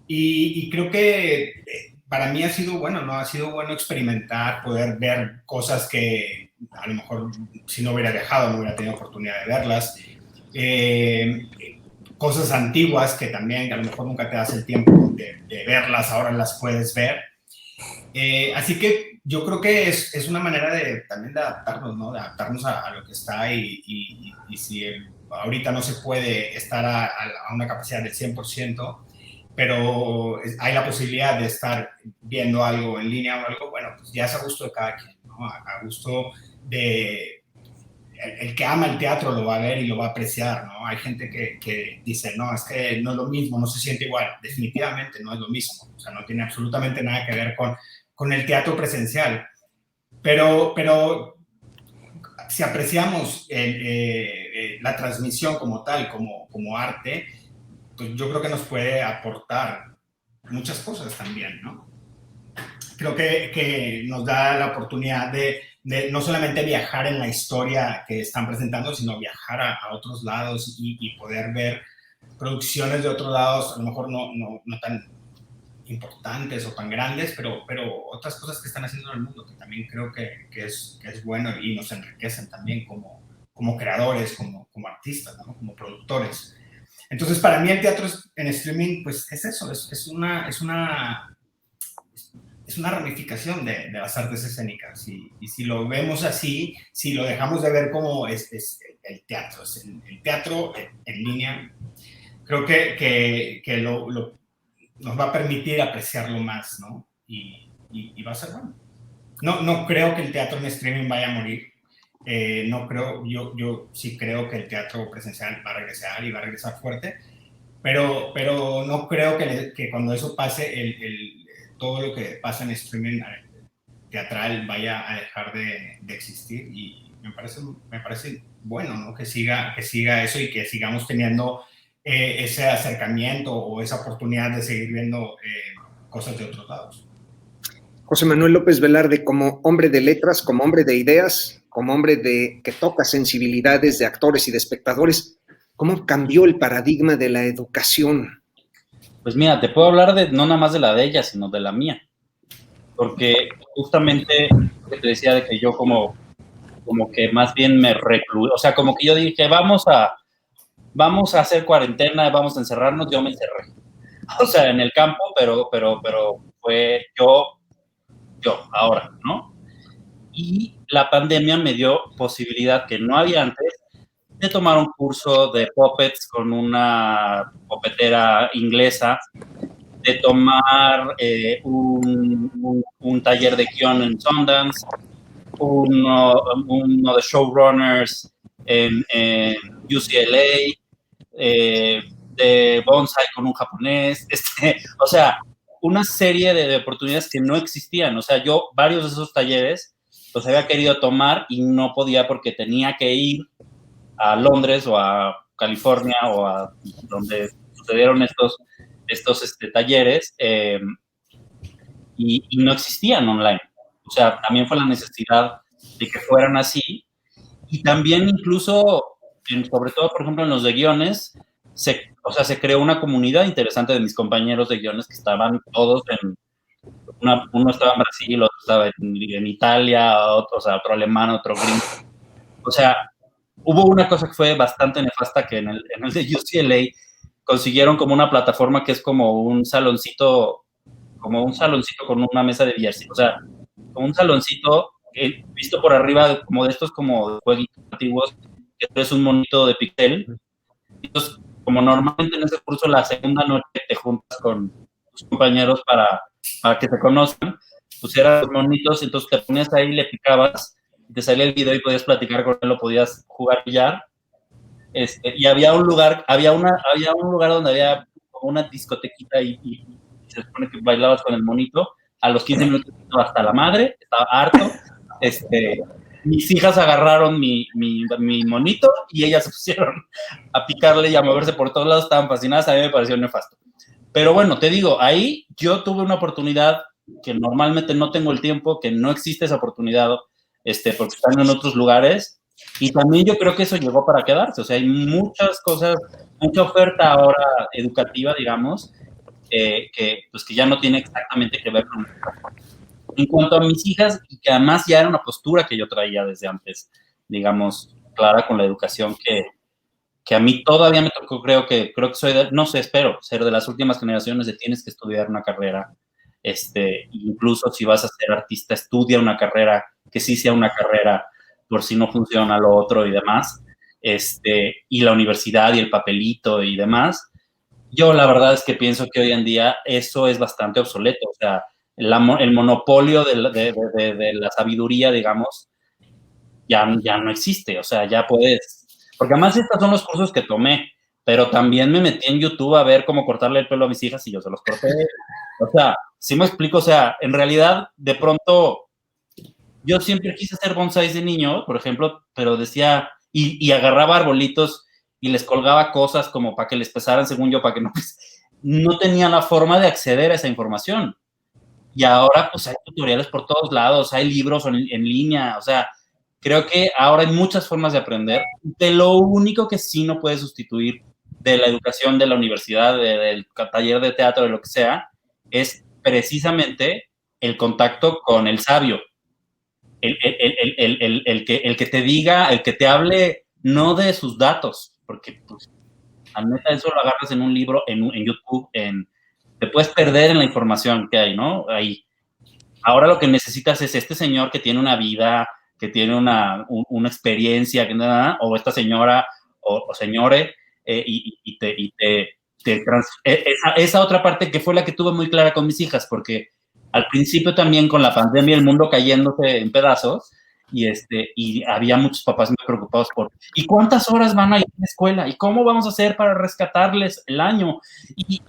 Y creo que para mí ha sido bueno, ¿no? Ha sido bueno experimentar, poder ver cosas que a lo mejor si no hubiera viajado no hubiera tenido oportunidad de verlas. Cosas antiguas que también a lo mejor nunca te das el tiempo de verlas, ahora las puedes ver. Así que yo creo que es una manera también de adaptarnos, ¿no? De adaptarnos a lo que está y si ahorita no se puede estar a una capacidad del 100%, pero hay la posibilidad de estar viendo algo en línea o algo, bueno, pues ya es a gusto de cada quien, ¿no? A gusto de... El que ama el teatro lo va a ver y lo va a apreciar, ¿no? Hay gente que dice, no, es que no es lo mismo, no se siente igual. Definitivamente no es lo mismo. O sea, no tiene absolutamente nada que ver con el teatro presencial. Pero si apreciamos la transmisión como tal, como arte, pues yo creo que nos puede aportar muchas cosas también, ¿no? Creo que nos da la oportunidad de no solamente viajar en la historia que están presentando, sino viajar a otros lados y poder ver producciones de otros lados, a lo mejor no tan importantes o tan grandes, pero otras cosas que están haciendo en el mundo, que también creo que es bueno y nos enriquecen también como creadores, como artistas, ¿no? Como productores. Entonces, para mí el teatro en streaming, pues es eso, es una ramificación de las artes escénicas. Y si lo vemos así, si lo dejamos de ver como es el teatro, el teatro en línea, creo que nos va a permitir apreciarlo más, ¿no? Y va a ser bueno. No creo que el teatro en streaming vaya a morir. No creo, yo sí creo que el teatro presencial va a regresar y va a regresar fuerte, pero no creo que cuando eso pase, todo lo que pasa en streaming teatral vaya a dejar de existir, y me parece bueno, ¿no? Que siga eso y que sigamos teniendo ese acercamiento o esa oportunidad de seguir viendo cosas de otros lados. José Manuel López Velarde, como hombre de letras, como hombre de ideas, como hombre que toca sensibilidades de actores y de espectadores, ¿cómo cambió el paradigma de la educación? Pues mira, te puedo hablar no nada más de la de ella, sino de la mía. Porque justamente lo que te decía de que yo como que más bien me recluí, o sea, como que yo dije, vamos a hacer cuarentena, vamos a encerrarnos, yo me encerré. O sea, en el campo, pero fue yo ahora, ¿no? Y la pandemia me dio posibilidad que no había antes de tomar un curso de puppets con una puppetera inglesa, de tomar un taller de guión en Sundance, uno de showrunners en UCLA, de bonsai con un japonés, o sea, una serie de oportunidades que no existían. O sea, yo varios de esos talleres los había querido tomar y no podía porque tenía que ir a Londres o a California o a donde sucedieron estos talleres y no existían online. O sea, también fue la necesidad de que fueran así. Y también incluso, sobre todo, por ejemplo, en los de guiones, se creó una comunidad interesante de mis compañeros de guiones que estaban todos uno estaba en Brasil, otro estaba en Italia, otro alemán, otro gringo. O sea, hubo una cosa que fue bastante nefasta, que en el de UCLA consiguieron como una plataforma que es como un saloncito con una mesa de billar. O sea, como un saloncito visto por arriba, como de estos como de jueguitos antiguos, que es un monito de pixel. Entonces, como normalmente en ese curso la segunda noche te juntas con tus compañeros para que te conozcan, pues eran los monitos, entonces te ponías ahí, le picabas, te salía el video y podías platicar con él, o podías jugar billar. Y había un lugar donde había como una discotequita y se supone que bailabas con el monito. A los 15 minutos estaba hasta la madre, estaba harto. Mis hijas agarraron mi monito y ellas se pusieron a picarle y a moverse por todos lados, estaban fascinadas. A mí me pareció nefasto. Pero bueno, te digo, ahí yo tuve una oportunidad que normalmente no tengo el tiempo, que no existe esa oportunidad, porque están en otros lugares. Y también yo creo que eso llegó para quedarse. O sea, hay muchas cosas, mucha oferta ahora educativa, digamos, que ya no tiene exactamente que ver con eso. En cuanto a mis hijas, y que además ya era una postura que yo traía desde antes, digamos, clara con la educación, que a mí todavía me tocó, creo que soy no sé, espero ser de las últimas generaciones de tienes que estudiar una carrera, incluso si vas a ser artista, estudia una carrera, que sí sea una carrera, por si no funciona lo otro y demás, y la universidad y el papelito y demás. Yo la verdad es que pienso que hoy en día eso es bastante obsoleto. O sea, el monopolio de la sabiduría, digamos, ya no existe. O sea, ya puedes, porque además estos son los cursos que tomé, pero también me metí en YouTube a ver cómo cortarle el pelo a mis hijas y yo se los corté. O sea, sí me explico. O sea, en realidad, de pronto, yo siempre quise hacer bonsáis de niño, por ejemplo, pero decía, y agarraba arbolitos y les colgaba cosas como para que les pesaran, según yo, para que no tenía la forma de acceder a esa información. Y ahora, pues, hay tutoriales por todos lados, hay libros en línea. O sea, creo que ahora hay muchas formas de aprender. De lo único que sí no puede sustituir de la educación de la universidad, del taller de teatro, de lo que sea, es precisamente el contacto con el sabio, el que te diga, el que te hable no de sus datos, porque pues, a neta eso lo agarras en un libro, en YouTube, te puedes perder en la información que hay, ¿no? Ahí. Ahora lo que necesitas es este señor que tiene una vida, que tiene una experiencia, o esta señora o señore, esa otra parte que fue la que tuve muy clara con mis hijas, porque al principio también con la pandemia el mundo cayéndose en pedazos, y había muchos papás muy preocupados por ¿y cuántas horas van a ir a la escuela? ¿Y cómo vamos a hacer para rescatarles el año? Y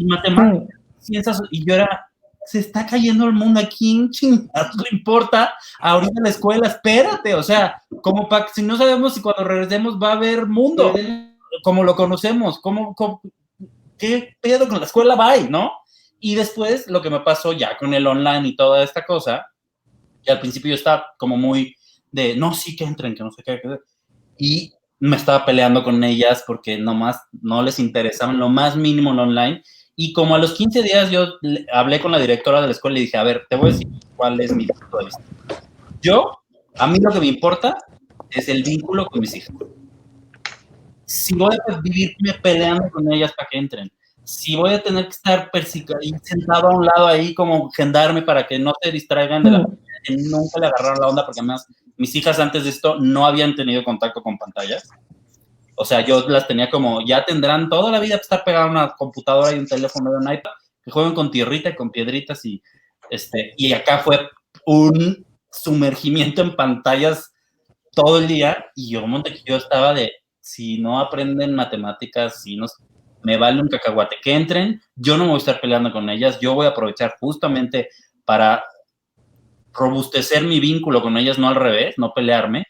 matemáticas, ciencias, y yo era, se está cayendo el mundo, ¿a quién chingados le importa ahorita la escuela? Espérate, o sea, como para si no sabemos si cuando regresemos va a haber mundo como lo conocemos, ¿qué pedo con la escuela? Bye, ¿no? Y después lo que me pasó ya con el online y toda esta cosa, que al principio yo estaba como muy de, no, sí que entren, que no sé qué, y me estaba peleando con ellas porque nomás no les interesaba lo más mínimo el online. Y como a los 15 días yo hablé con la directora de la escuela y dije, a ver, te voy a decir cuál es mi punto de vista. A mí lo que me importa es el vínculo con mis hijas. Si voy a vivirme peleando con ellas para que entren, si voy a tener que estar sentado a un lado ahí como gendarme para que no se distraigan de la que nunca le agarraron la onda, porque además mis hijas antes de esto no habían tenido contacto con pantallas. O sea, yo las tenía como, ya tendrán toda la vida para estar pegadas a una computadora y un teléfono y un iPad, que jueguen con tierrita y con piedritas y acá fue un sumergimiento en pantallas todo el día y yo estaba de, si no aprenden matemáticas, me vale un cacahuate que entren, yo no voy a estar peleando con ellas, yo voy a aprovechar justamente para robustecer mi vínculo con ellas, no al revés, no pelearme.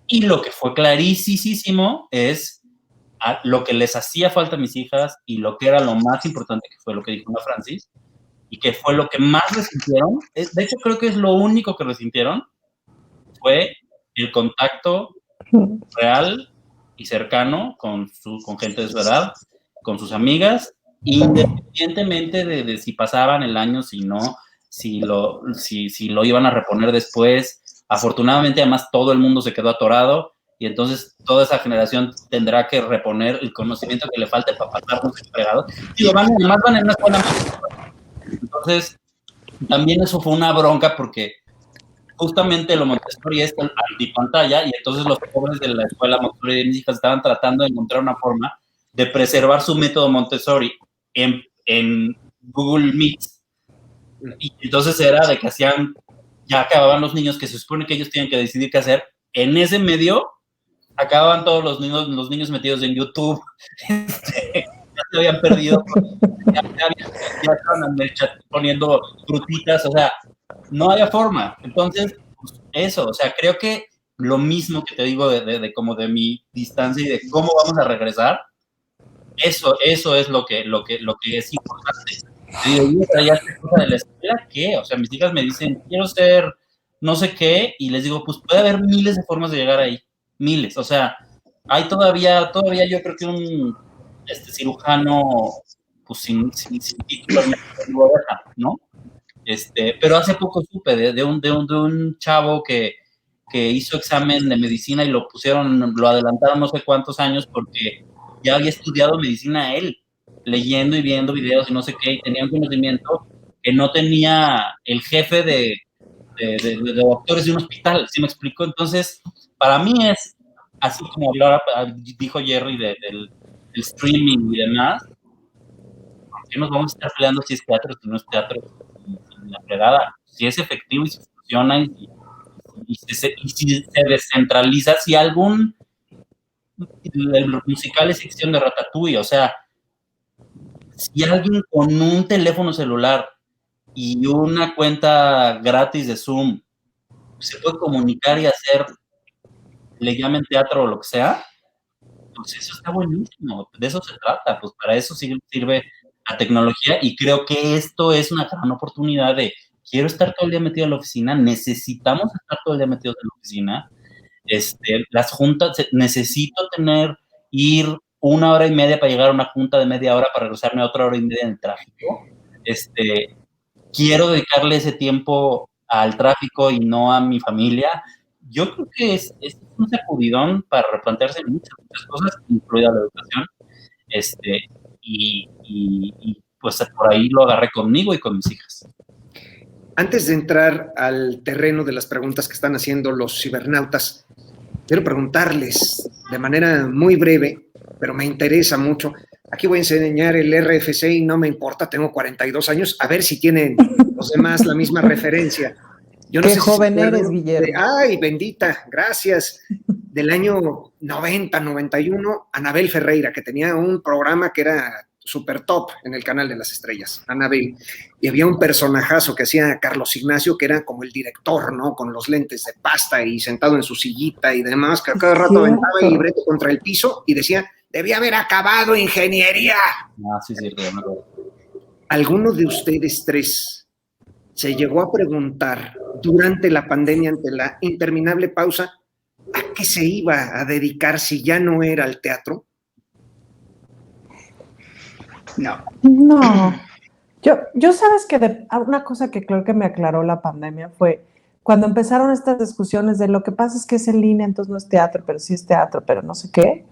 Y lo que fue clarísimo es lo que les hacía falta a mis hijas y lo que era lo más importante, que fue lo que dijo Ana Francis, y que fue lo que más resintieron, de hecho creo que es lo único que resintieron, fue el contacto real y cercano con gente de su edad, con sus amigas, independientemente de si pasaban el año, si no, si lo iban a reponer después. Afortunadamente, además, todo el mundo se quedó atorado y entonces toda esa generación tendrá que reponer el conocimiento que le falte para pasarnos fregados. Además van en una escuela. Entonces, también eso fue una bronca porque justamente lo Montessori es antipantalla y entonces los jóvenes de la escuela Montessori de mis hijas estaban tratando de encontrar una forma de preservar su método Montessori en Google Meet. Y entonces era de que ya acababan los niños, que se supone que ellos tienen que decidir qué hacer. En ese medio acababan todos los niños metidos en YouTube. Ya se habían perdido. Ya estaban en el chat poniendo frutitas, o sea, no había forma. Entonces, pues, eso, o sea, creo que lo mismo que te digo de como de mi distancia y de cómo vamos a regresar, eso es lo que es importante. Y ya esta cosa de la escuela, ¿qué? O sea, mis hijas me dicen, quiero ser no sé qué, y les digo, pues puede haber miles de formas de llegar ahí, miles. O sea, hay todavía yo creo que un cirujano, pues sin título, ¿no? Pero hace poco supe de un chavo que hizo examen de medicina y lo adelantaron no sé cuántos años porque ya había estudiado medicina él, leyendo y viendo videos y no sé qué, y tenía un conocimiento que no tenía el jefe de doctores de un hospital, ¿sí me explico? Entonces, para mí es, así como ahora dijo Jerry del streaming y demás, ¿por qué nos vamos a estar peleando si es teatro, si no es teatro? La fregada, si es efectivo y si funciona y si se descentraliza, si el musical es sección de Ratatouille, o sea, si alguien con un teléfono celular y una cuenta gratis de Zoom se puede comunicar y hacer, le llamen teatro o lo que sea, pues eso está buenísimo, de eso se trata, pues para eso sirve la tecnología y creo que esto es una gran oportunidad de quiero estar todo el día metido en la oficina, necesitamos estar todo el día metidos en la oficina, las juntas, necesito ir 1 hora y media para llegar a una junta de media hora para regresarme a 1 hora y media en el tráfico, quiero dedicarle ese tiempo al tráfico y no a mi familia. Yo creo que es un sacudidón para replantearse muchas cosas, incluida la educación, y pues por ahí lo agarré conmigo y con mis hijas. Antes de entrar al terreno de las preguntas que están haciendo los cibernautas, quiero preguntarles de manera muy breve, pero me interesa mucho. Aquí voy a enseñar el RFC y no me importa, tengo 42 años, a ver si tienen los demás la misma referencia. Yo no Qué sé joven si eres, Guillermo. Ay, bendita, gracias. Del año 90, 91, Anabel Ferreira, que tenía un programa que era super top en el canal de las estrellas, Anabel. Y había un personajazo que hacía Carlos Ignacio, que era como el director, ¿no? Con los lentes de pasta y sentado en su sillita y demás, que a cada rato aventaba el libreto contra el piso y decía, debía haber acabado ingeniería. Ah, sí, ¿Alguno de ustedes tres se llegó a preguntar durante la pandemia, ante la interminable pausa, a qué se iba a dedicar si ya no era al teatro? No. Yo sabes que una cosa que creo que me aclaró la pandemia fue cuando empezaron estas discusiones de lo que pasa es que es en línea, entonces no es teatro, pero sí es teatro, pero no sé qué.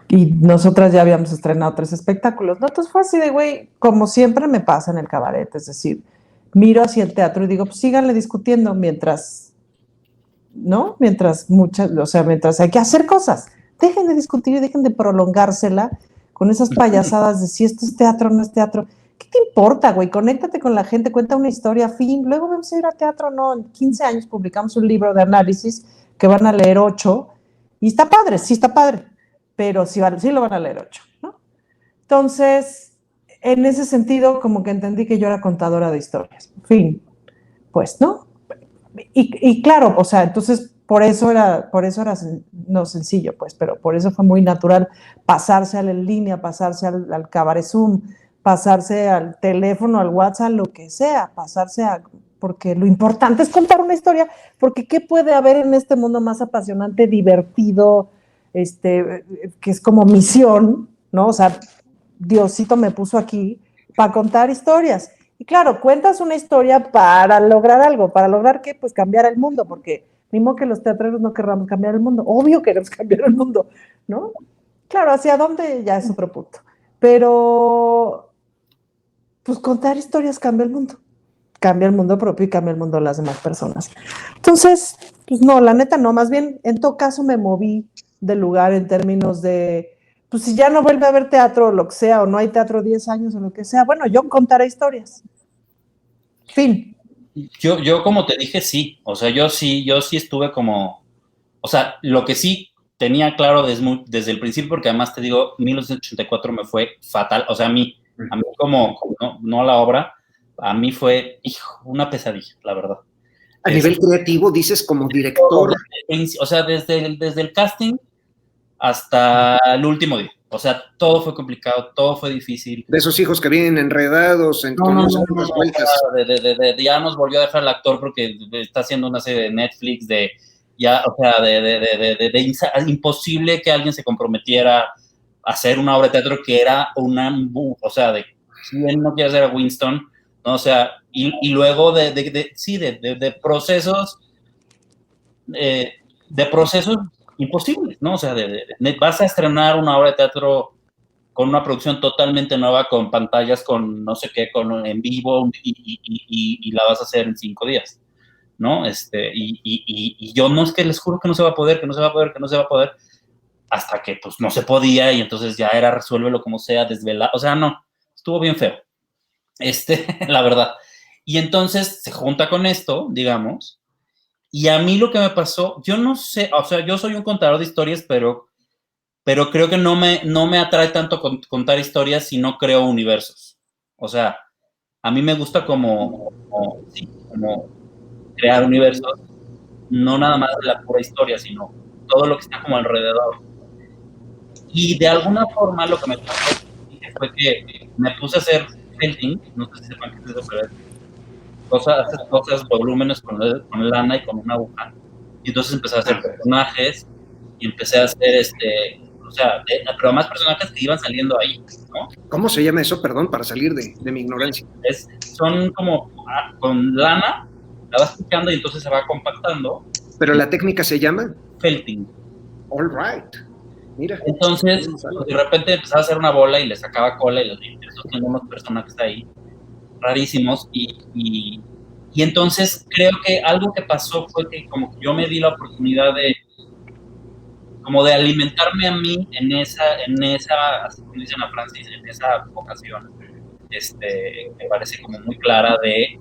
Y nosotras ya habíamos estrenado 3 espectáculos, ¿no? Entonces fue así de, güey, como siempre me pasa en el cabaret, es decir, miro hacia el teatro y digo, pues síganle discutiendo mientras, ¿no? Mientras hay que hacer cosas. Dejen de discutir y dejen de prolongársela con esas payasadas de si esto es teatro o no es teatro. ¿Qué te importa, güey? Conéctate con la gente, cuenta una historia, fin. Luego vamos a ir a teatro, no. En 15 años publicamos un libro de análisis que van a leer 8 y está padre, sí está padre, pero sí lo van a leer 8, ¿no? Entonces, en ese sentido, como que entendí que yo era contadora de historias. Fin, pues, ¿no? Y claro, o sea, entonces por eso era no sencillo, pues, pero por eso fue muy natural pasarse a la en línea, pasarse al cabaret Zoom, pasarse al teléfono, al WhatsApp, lo que sea, porque lo importante es contar una historia, porque ¿qué puede haber en este mundo más apasionante, divertido, que es como misión, ¿no? O sea, Diosito me puso aquí para contar historias. Y claro, cuentas una historia para lograr algo. ¿Para lograr qué? Pues cambiar el mundo, porque mismo que los teatreros no querramos cambiar el mundo. Obvio queremos cambiar el mundo, ¿no? Claro, ¿hacia dónde? Ya es otro punto. Pero, pues contar historias cambia el mundo. Cambia el mundo propio y cambia el mundo de las demás personas. Entonces, pues no, la neta no. Más bien, en todo caso me moví de lugar en términos de, pues si ya no vuelve a haber teatro o lo que sea, o no hay teatro 10 años o lo que sea, bueno, yo contaré historias. Fin. Yo como te dije, sí. O sea, yo sí estuve como... O sea, lo que sí tenía claro desde el principio, porque además te digo, 1984 me fue fatal. O sea, a mí como no a la obra, a mí fue, una pesadilla, la verdad. A nivel creativo, dices, como director. O sea, desde el casting hasta el último día. O sea, todo fue complicado, todo fue difícil. De esos hijos que vienen enredados en las vueltas. Ya nos volvió a dejar el actor porque está haciendo una serie de Netflix imposible que alguien se comprometiera a hacer una obra de teatro que era o sea, de quién no quiere hacer a Winston, ¿no? O sea, y luego de procesos imposibles, ¿no? O sea, vas a estrenar una obra de teatro con una producción totalmente nueva, con pantallas, con no sé qué, en vivo, y la vas a hacer en 5 días, ¿no? Y yo no es que les juro que no se va a poder, hasta que pues no se podía, y entonces ya era resuélvelo como sea, desvelar, o sea, no, estuvo bien feo, la verdad. Y entonces se junta con esto, digamos, y a mí lo que me pasó, yo no sé, o sea, yo soy un contador de historias, pero creo que no me atrae tanto contar historias si no creo universos. O sea, a mí me gusta como crear universos, no nada más de la pura historia, sino todo lo que está como alrededor. Y de alguna forma lo que me pasó fue que me puse a hacer felting, no sé si sepan qué es eso, pero haces cosas, volúmenes con lana y con una aguja. Y entonces empecé a hacer personajes y empecé a hacer sea, pero más personajes que iban saliendo ahí, ¿no? ¿Cómo se llama eso? Perdón, para salir de mi ignorancia. Son como con lana, la vas picando y entonces se va compactando. ¿Pero la técnica se llama? Felting. All right. Mira. Entonces, pues, de repente empezaba a hacer una bola y le sacaba cola y esos tienen unos personajes ahí rarísimos y entonces creo que algo que pasó fue que como que yo me di la oportunidad de como de alimentarme a mí en esa, así como dicen a Francis, en esa vocación, me parece como muy clara de,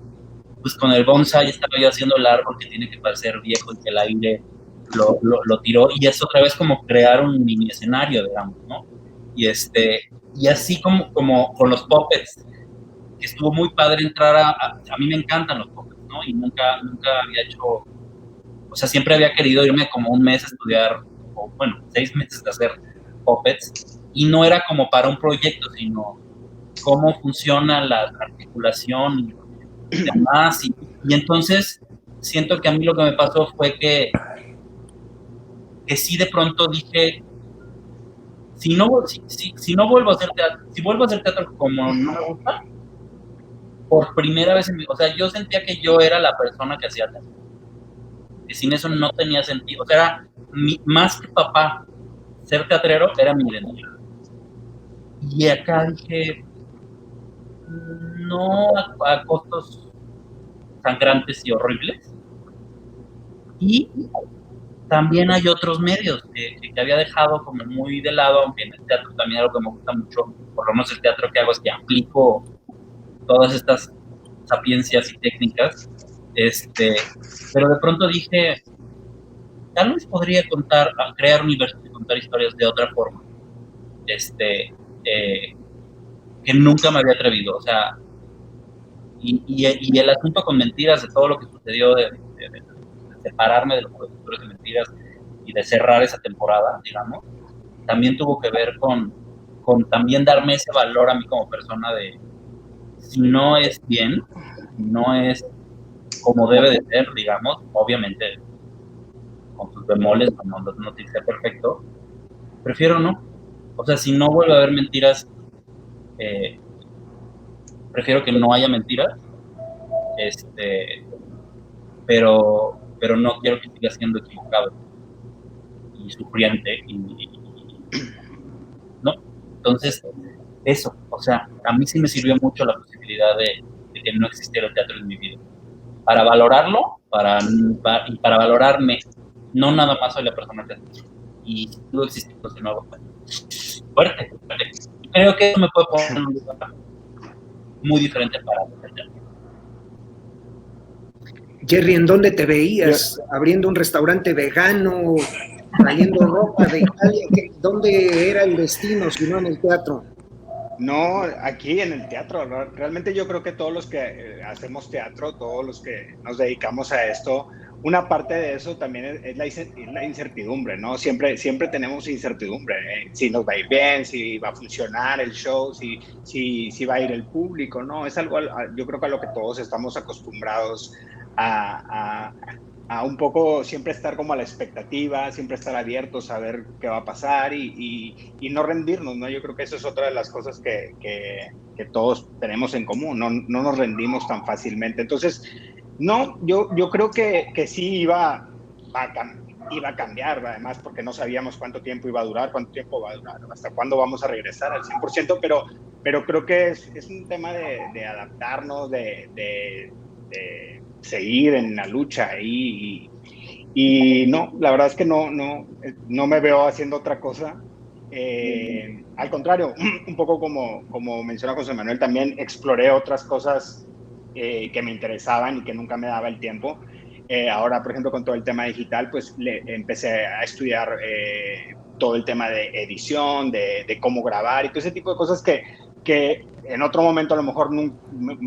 pues con el bonsai estaba yo haciendo el árbol que tiene que parecer viejo y que el aire lo tiró, y es otra vez como crear un mini escenario, digamos, ¿no? Y así como con los puppets, que estuvo muy padre entrar a mí me encantan los puppets, ¿no? Y nunca había hecho, o sea, siempre había querido irme como un mes a estudiar, o bueno, 6 meses de hacer puppets, y no era como para un proyecto, sino cómo funciona la articulación y demás, y entonces siento que a mí lo que me pasó fue que sí de pronto dije, si no vuelvo a hacer teatro, si vuelvo a hacer teatro como no me gusta, por primera vez o sea, yo sentía que yo era la persona que hacía teatro, que sin eso no tenía sentido, o sea, era más que papá, ser teatrero era mi identidad. Y acá dije, no a costos sangrantes y horribles, y también hay otros medios que había dejado como muy de lado, aunque en el teatro también algo que me gusta mucho, por lo menos el teatro que hago es que aplico todas estas sapiencias y técnicas, pero de pronto dije, tal vez podría crear universos y contar historias de otra forma, que nunca me había atrevido, o sea, y el asunto con Mentiras, de todo lo que sucedió, de separarme de los productores de Mentiras y de cerrar esa temporada, digamos, también tuvo que ver con también darme ese valor a mí como persona de, si no es bien, no es como debe de ser, digamos, obviamente con sus bemoles, no tiene que ser perfecto, prefiero no. O sea, si no vuelve a haber mentiras, prefiero que no haya mentiras, pero no quiero que siga siendo equivocado y sufriente no. Entonces, eso, o sea, a mí sí me sirvió mucho la posibilidad de que no existiera el teatro en mi vida. Para valorarlo, y para valorarme, no nada más soy la persona que y no existiendo de nuevo. Fuerte. Creo que eso me puede poner en un lugar muy diferente para el teatro. Jerry, ¿en dónde te veías? ¿Abriendo un restaurante vegano? ¿Trayendo ropa de Italia? ¿Dónde era el destino si no en el teatro? No, aquí en el teatro. Realmente yo creo que todos los que hacemos teatro, todos los que nos dedicamos a esto, una parte de eso también es la incertidumbre, ¿no? Siempre tenemos incertidumbre, si nos va a ir bien, si va a funcionar el show, si va a ir el público, ¿no? Es algo, yo creo que a lo que todos estamos acostumbrados a un poco siempre estar como a la expectativa, siempre estar abiertos a ver qué va a pasar y no rendirnos, ¿no? Yo creo que eso es otra de las cosas que todos tenemos en común, no nos rendimos tan fácilmente. Entonces, no, yo creo que sí iba a cambiar, además, porque no sabíamos cuánto tiempo iba a durar, hasta cuándo vamos a regresar al 100%, pero creo que es un tema de adaptarnos, de seguir en la lucha y no, la verdad es que no me veo haciendo otra cosa. Al contrario, un poco como menciona José Manuel, también exploré otras cosas que me interesaban y que nunca me daba el tiempo. Ahora, por ejemplo, con todo el tema digital, pues empecé a estudiar todo el tema de edición, de cómo grabar y todo ese tipo de cosas que en otro momento a lo mejor me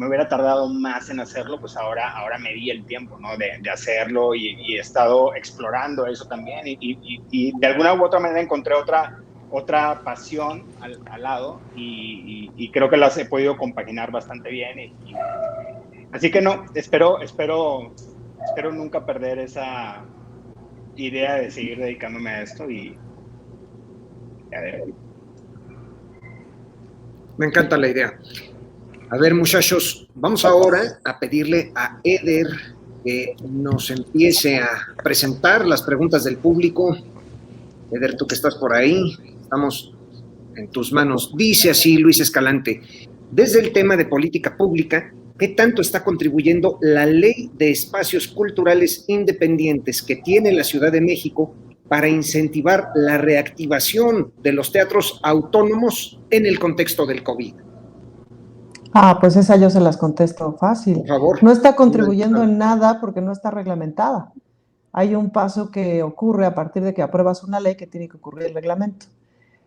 hubiera tardado más en hacerlo, pues ahora me di el tiempo, ¿no? de hacerlo y he estado explorando eso también y de alguna u otra manera encontré otra pasión al lado y creo que las he podido compaginar bastante bien así que no, espero nunca perder esa idea de seguir dedicándome a esto y mercadeo. Me encanta la idea. A ver, muchachos, vamos ahora a pedirle a Eder que nos empiece a presentar las preguntas del público. Eder, tú que estás por ahí, estamos en tus manos. Dice así Luis Escalante: desde el tema de política pública, ¿qué tanto está contribuyendo la Ley de Espacios Culturales Independientes que tiene la Ciudad de México para incentivar la reactivación de los teatros autónomos en el contexto del COVID? Pues esa yo se las contesto fácil. Por favor. No está contribuyendo en nada porque no está reglamentada. Hay un paso que ocurre a partir de que apruebas una ley que tiene que ocurrir el reglamento.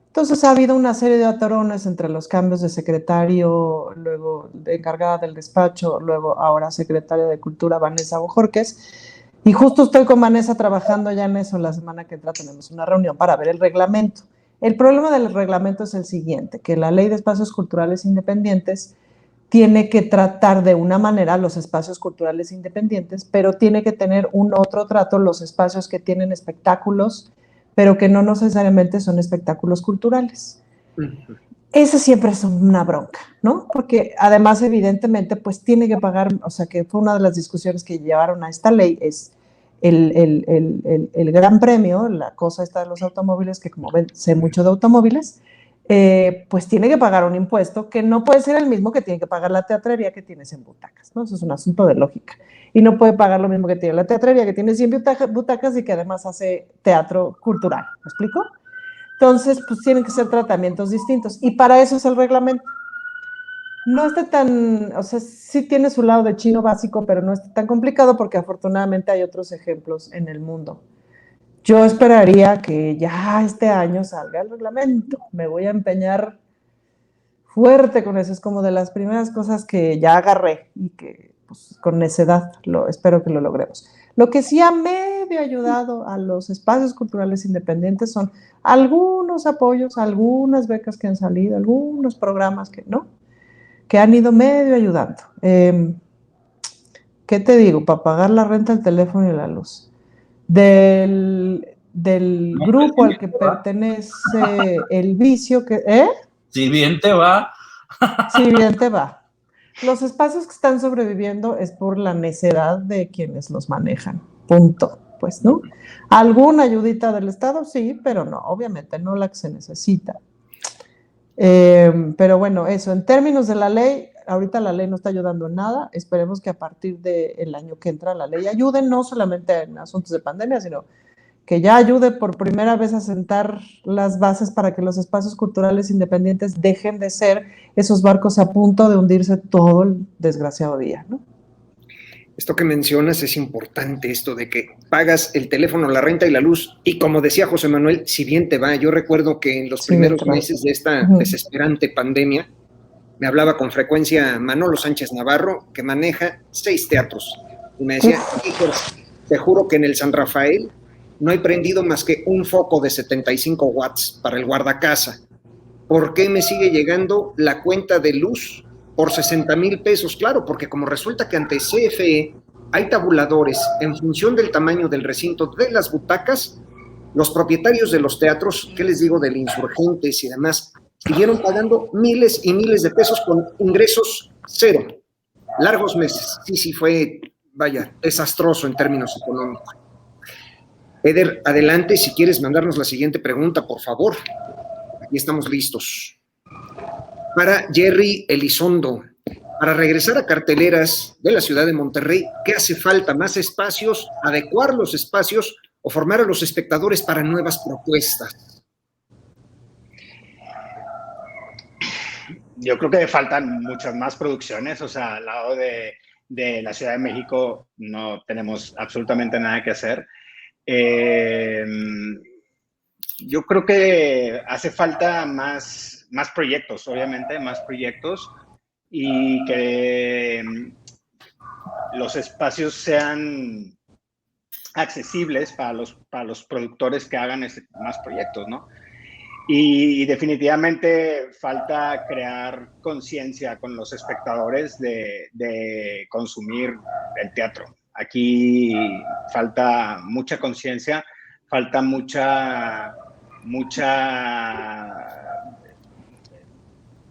Entonces ha habido una serie de atorones entre los cambios de secretario, luego de encargada del despacho, luego ahora secretaria de Cultura Vanessa Bojorquez, y justo estoy con Vanessa trabajando ya en eso. La semana que entra tenemos una reunión para ver el reglamento. El problema del reglamento es el siguiente, que la Ley de Espacios Culturales Independientes tiene que tratar de una manera los espacios culturales independientes, pero tiene que tener un otro trato los espacios que tienen espectáculos, pero que no necesariamente son espectáculos culturales. Esa siempre es una bronca, ¿no? Porque además, evidentemente, pues tiene que pagar, o sea, que fue una de las discusiones que llevaron a esta ley, es el gran premio, la cosa esta de los automóviles, que como ven, sé mucho de automóviles, pues tiene que pagar un impuesto que no puede ser el mismo que tiene que pagar la teatrería que tienes en butacas, ¿no? Eso es un asunto de lógica. Y no puede pagar lo mismo que tiene la teatrería que tiene 100 butacas y que además hace teatro cultural. ¿Me explico? Entonces, pues tienen que ser tratamientos distintos. Y para eso es el reglamento. No está tan, o sea, sí tiene su lado de chino básico, pero no está tan complicado porque afortunadamente hay otros ejemplos en el mundo. Yo esperaría que ya este año salga el reglamento. Me voy a empeñar fuerte con eso. Es como de las primeras cosas que ya agarré y que pues, con necedad espero que lo logremos. Lo que sí ha medio ayudado a los espacios culturales independientes son algunos apoyos, algunas becas que han salido, algunos programas que no, que han ido medio ayudando. ¿Qué te digo? Para pagar la renta, el teléfono y la luz. Del grupo al que pertenece el vicio, Si bien te va. Si bien te va. Los espacios que están sobreviviendo es por la necedad de quienes los manejan. Punto. Pues, ¿no? ¿Alguna ayudita del Estado? Sí, pero no, obviamente no la que se necesita. Pero bueno, eso, en términos de la ley, ahorita la ley no está ayudando en nada. Esperemos que a partir del año que entra la ley ayude, no solamente en asuntos de pandemia, sino que ya ayude por primera vez a sentar las bases para que los espacios culturales independientes dejen de ser esos barcos a punto de hundirse todo el desgraciado día, ¿no? Esto que mencionas es importante, esto de que pagas el teléfono, la renta y la luz, y como decía José Manuel, si bien te va, yo recuerdo que en los primeros meses de esta desesperante pandemia, me hablaba con frecuencia Manolo Sánchez Navarro, que maneja 6 teatros, y me decía, hijo, te juro que en el San Rafael no hay prendido más que un foco de 75 watts para el guardacasa. ¿Por qué me sigue llegando la cuenta de luz por 60,000 pesos? Claro, porque como resulta que ante CFE hay tabuladores en función del tamaño del recinto de las butacas, los propietarios de los teatros, ¿qué les digo? Del Insurgentes y demás, siguieron pagando miles y miles de pesos con ingresos cero. Largos meses. Sí, fue, vaya, desastroso en términos económicos. Eder, adelante, si quieres mandarnos la siguiente pregunta, por favor. Aquí estamos listos. Para Jerry Elizondo, para regresar a carteleras de la ciudad de Monterrey, ¿qué hace falta? ¿Más espacios? ¿Adecuar los espacios o formar a los espectadores para nuevas propuestas? Yo creo que faltan muchas más producciones, o sea, al lado de la Ciudad de México no tenemos absolutamente nada que hacer. Yo creo que hace falta más proyectos, obviamente, más proyectos, y que los espacios sean accesibles para los productores que hagan más proyectos, ¿no? Y definitivamente falta crear conciencia con los espectadores de consumir el teatro. Aquí falta mucha conciencia, falta mucha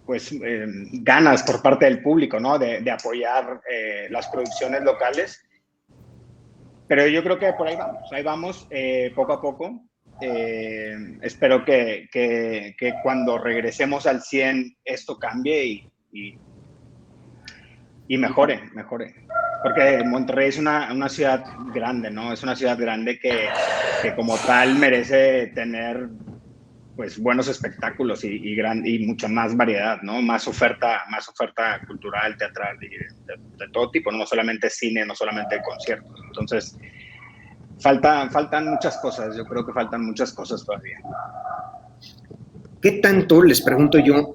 pues ganas por parte del público, ¿no? De apoyar las producciones locales. Pero yo creo que por ahí vamos, poco a poco. Espero que cuando regresemos al 100 esto cambie y mejore. Porque Monterrey es una ciudad grande, ¿no? Es una ciudad grande que como tal merece tener pues buenos espectáculos y mucha más variedad, ¿no? Más oferta cultural, teatral y de todo tipo, no solamente cine, no solamente conciertos. Entonces, faltan muchas cosas, yo creo que faltan muchas cosas todavía. ¿Qué tanto, les pregunto yo,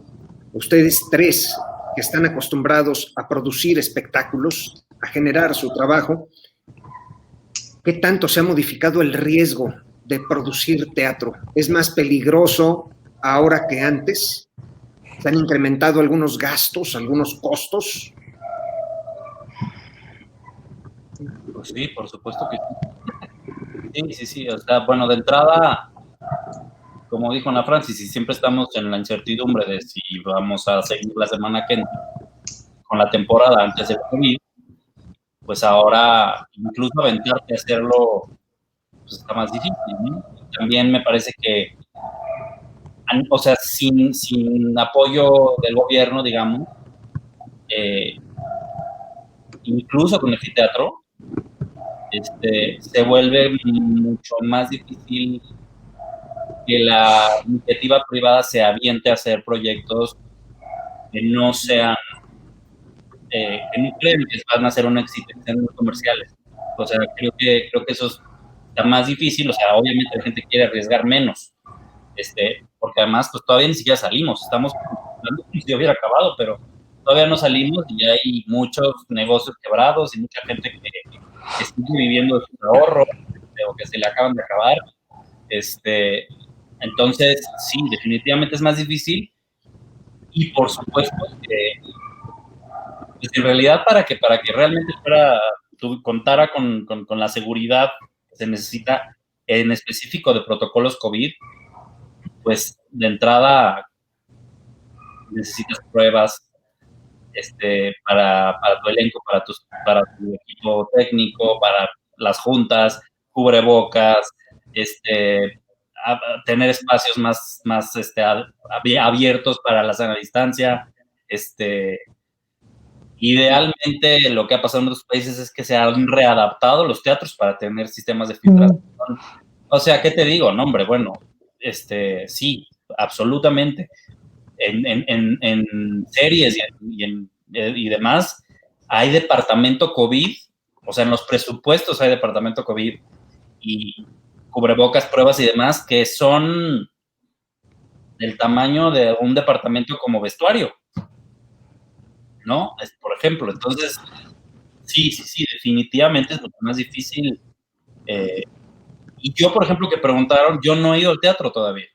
ustedes tres que están acostumbrados a producir espectáculos, a generar su trabajo, qué tanto se ha modificado el riesgo de producir teatro? ¿Es más peligroso ahora que antes? ¿Se han incrementado algunos gastos, algunos costos? Pues sí, por supuesto que sí. Sí. O sea, bueno, de entrada, como dijo Ana Francis, y siempre estamos en la incertidumbre de si vamos a seguir la semana que entra con la temporada antes del COVID, pues ahora incluso aventarte a hacerlo pues está más difícil, ¿no? También me parece que, o sea, sin apoyo del gobierno, digamos, incluso con el teatro, se vuelve mucho más difícil que la iniciativa privada se aviente a hacer proyectos que no sean, que no creen que van a ser un éxito, que sean muy comerciales. O sea, creo que eso está más difícil. O sea, obviamente la gente quiere arriesgar menos, porque además, pues todavía ni siquiera salimos. Estamos hablando como si ya hubiera acabado, pero todavía no salimos y ya hay muchos negocios quebrados y mucha gente que sigue viviendo de sus ahorros o que se le acaban de acabar. Entonces, sí, definitivamente es más difícil y por supuesto que pues en realidad para que realmente contara con la seguridad que se necesita en específico de protocolos COVID, pues de entrada necesitas pruebas para tu elenco, para tu equipo técnico, para las juntas, cubrebocas, tener espacios más abiertos para la sana distancia. Idealmente lo que ha pasado en otros países es que se han readaptado los teatros para tener sistemas de filtración. O sea, ¿qué te digo? No, hombre, bueno, sí, absolutamente. En series y demás, hay departamento COVID, o sea, en los presupuestos hay departamento COVID y cubrebocas, pruebas y demás que son del tamaño de un departamento como vestuario, ¿no? Por ejemplo, entonces, sí, definitivamente es mucho más difícil. Y yo, por ejemplo, que preguntaron, yo no he ido al teatro todavía.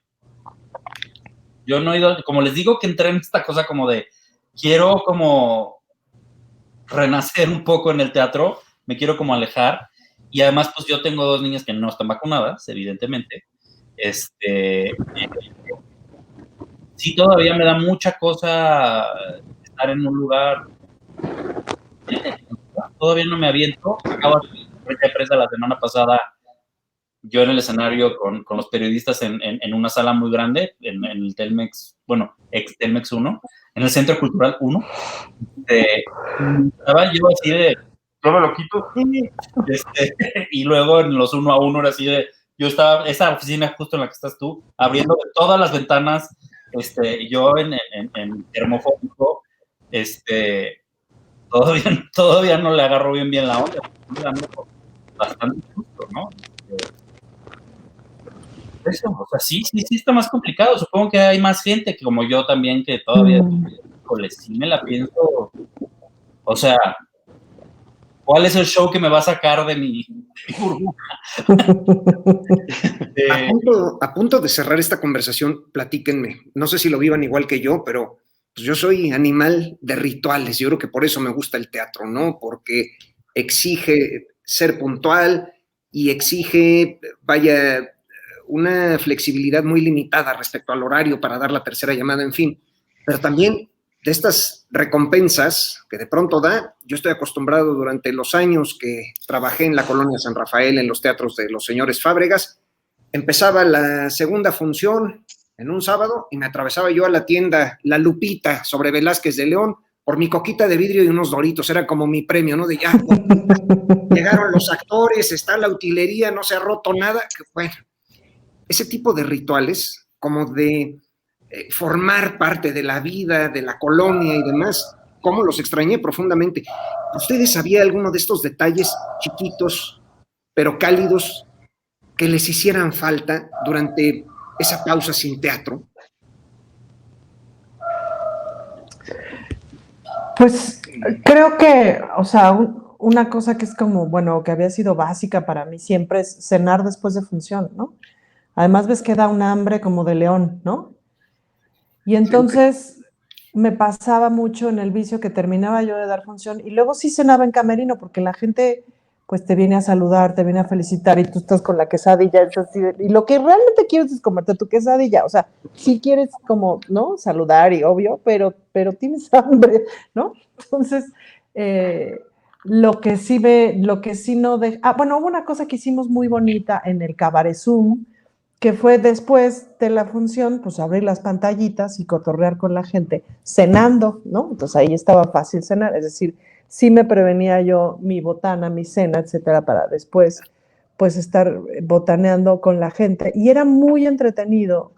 Yo no he ido, como les digo que entré en esta cosa como de, quiero como renacer un poco en el teatro, me quiero como alejar, y además pues yo tengo 2 niñas que no están vacunadas, evidentemente, sí todavía me da mucha cosa estar en un lugar, todavía no me aviento, acabo de hacer prensa la semana pasada, yo en el escenario con los periodistas en una sala muy grande, en el Telmex, bueno, ex Telmex 1, en el Centro Cultural 1. Estaba yo así de, yo me lo quito, y luego en los 1 a 1 era así de, yo estaba, esa oficina justo en la que estás tú, abriendo todas las ventanas, yo en termofóbico, todavía no le agarro bien la onda, bastante justo, ¿no? Eso, o sea, sí está más complicado. Supongo que hay más gente que como yo también que todavía, sí me la pienso. O sea, ¿cuál es el show que me va a sacar de mi burbuja? A punto de cerrar esta conversación, platíquenme. No sé si lo vivan igual que yo, pero pues yo soy animal de rituales. Yo creo que por eso me gusta el teatro, ¿no? Porque exige ser puntual y exige, vaya, una flexibilidad muy limitada respecto al horario para dar la tercera llamada, en fin. Pero también de estas recompensas que de pronto da, yo estoy acostumbrado durante los años que trabajé en la colonia San Rafael, en los teatros de los señores Fábregas, empezaba la segunda función en un sábado y me atravesaba yo a la tienda La Lupita sobre Velázquez de León por mi coquita de vidrio y unos Doritos, era como mi premio, ¿no? De ya, llegaron los actores, está la utilería, no se ha roto nada. Bueno, ese tipo de rituales, como de formar parte de la vida, de la colonia y demás, cómo los extrañé profundamente. ¿Ustedes sabían alguno de estos detalles chiquitos, pero cálidos, que les hicieran falta durante esa pausa sin teatro? Pues creo que, o sea, una cosa que es como, bueno, que había sido básica para mí siempre es cenar después de función, ¿no? Además ves que da un hambre como de león, ¿no? Y entonces me pasaba mucho en el vicio que terminaba yo de dar función y luego sí cenaba en camerino porque la gente pues te viene a saludar, te viene a felicitar y tú estás con la quesadilla y lo que realmente quieres es comerte tu quesadilla, o sea, sí quieres como, ¿no? Saludar y obvio, pero tienes hambre, ¿no? Entonces, lo que sí no deja... bueno, hubo una cosa que hicimos muy bonita en el Cabaret Zoom, que fue después de la función, pues abrir las pantallitas y cotorrear con la gente, cenando, ¿no? Entonces ahí estaba fácil cenar, es decir, sí me prevenía yo mi botana, mi cena, etcétera, para después, pues estar botaneando con la gente. Y era muy entretenido,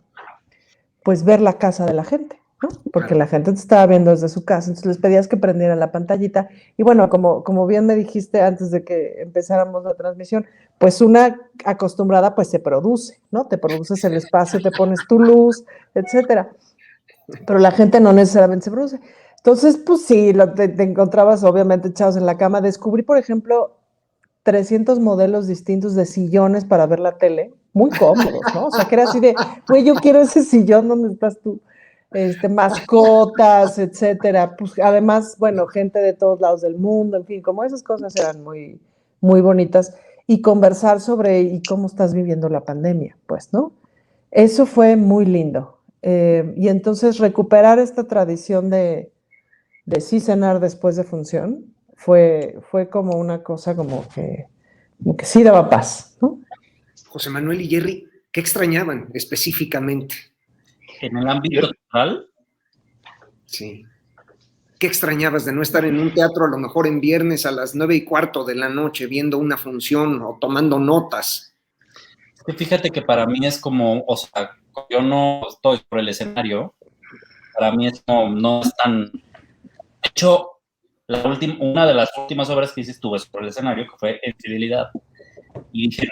pues ver la casa de la gente, ¿no? Porque la gente te estaba viendo desde su casa, entonces les pedías que prendieran la pantallita. Y bueno, como bien me dijiste antes de que empezáramos la transmisión, pues una acostumbrada pues se produce, ¿no? Te produces el espacio, te pones tu luz, etcétera. Pero la gente no necesariamente se produce. Entonces, pues sí, te encontrabas obviamente echados en la cama. Descubrí, por ejemplo, 300 modelos distintos de sillones para ver la tele, muy cómodos, ¿no? O sea, que era así de, güey, yo quiero ese sillón donde estás tú, mascotas, etcétera. Pues además, bueno, gente de todos lados del mundo, en fin, como esas cosas eran muy, muy bonitas. Y conversar sobre y cómo estás viviendo la pandemia, pues, ¿no? Eso fue muy lindo. Y entonces recuperar esta tradición de sí cenar después de función fue como una cosa como que sí daba paz, ¿no? José Manuel y Jerry, ¿qué extrañaban específicamente? En el ámbito teatral. Sí. ¿Qué extrañabas de no estar en un teatro a lo mejor en viernes a las 9:15 de la noche viendo una función o tomando notas? Fíjate que para mí es como, o sea, yo no estoy por el escenario, para mí es como, no es tan... De hecho, una de las últimas obras que hice estuve sobre el escenario, que fue Infidelidad, y dije,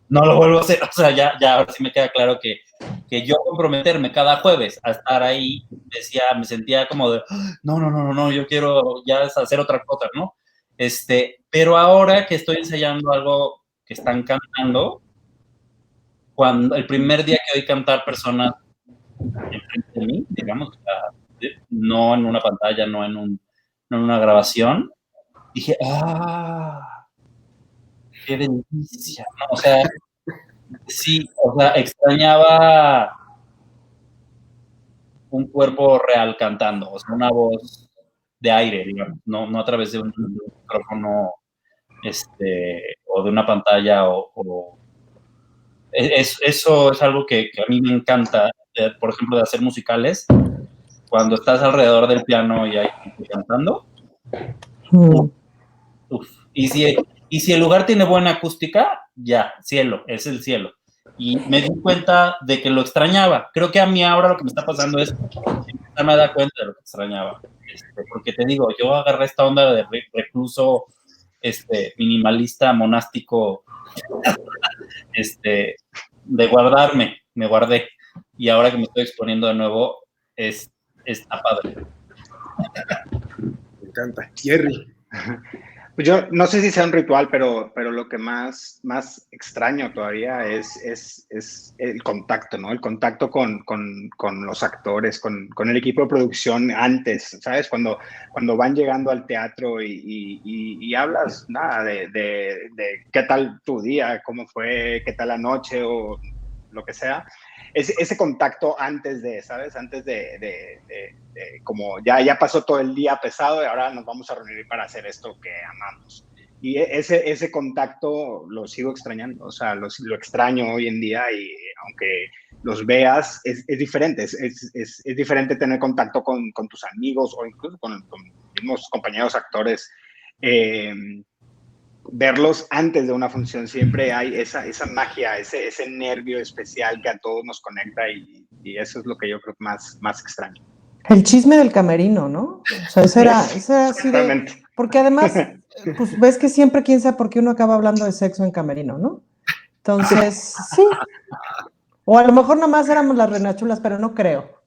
no lo vuelvo a hacer, o sea, ya ahora sí me queda claro que yo comprometerme cada jueves a estar ahí, me sentía como de, no, yo quiero ya hacer otra cosa, ¿no? Pero ahora que estoy ensayando algo que están cantando, cuando el primer día que oí cantar personas enfrente de mí, digamos, o sea, no en una pantalla, no en una grabación, dije, qué delicia, ¿no? O sea, sí, o sea, extrañaba un cuerpo real cantando, o sea, una voz de aire, digamos, no a través de un micrófono, o de una pantalla, eso es algo que a mí me encanta, por ejemplo, de hacer musicales, cuando estás alrededor del piano y hay gente cantando, y si el lugar tiene buena acústica, ya, cielo, es el cielo. Y me di cuenta de que lo extrañaba. Creo que a mí ahora lo que me está pasando es empezarme a dar cuenta de lo que extrañaba. Porque te digo, yo agarré esta onda de recluso, minimalista, monástico, de guardarme, me guardé. Y ahora que me estoy exponiendo de nuevo, está padre. Me encanta. Jerry. Pues yo no sé si sea un ritual, pero lo que más extraño todavía es el contacto, ¿no? El contacto con los actores, con el equipo de producción antes, ¿sabes? Cuando van llegando al teatro y hablas, nada, de qué tal tu día, cómo fue, qué tal la noche, o lo que sea, ese contacto antes de, ¿sabes? Antes de como ya pasó todo el día pesado y ahora nos vamos a reunir para hacer esto que amamos. Y ese contacto lo sigo extrañando, o sea, lo extraño hoy en día y aunque los veas, es diferente, es diferente tener contacto con tus amigos o incluso con mismos compañeros actores. Verlos antes de una función, siempre hay esa magia, ese nervio especial que a todos nos conecta y eso es lo que yo creo que más extraño. El chisme del camerino, ¿no? O sea, ese era así de... Porque además, pues ves que siempre, quién sabe por qué uno acaba hablando de sexo en camerino, ¿no? Entonces, sí. O a lo mejor nomás éramos las renachulas, pero no creo.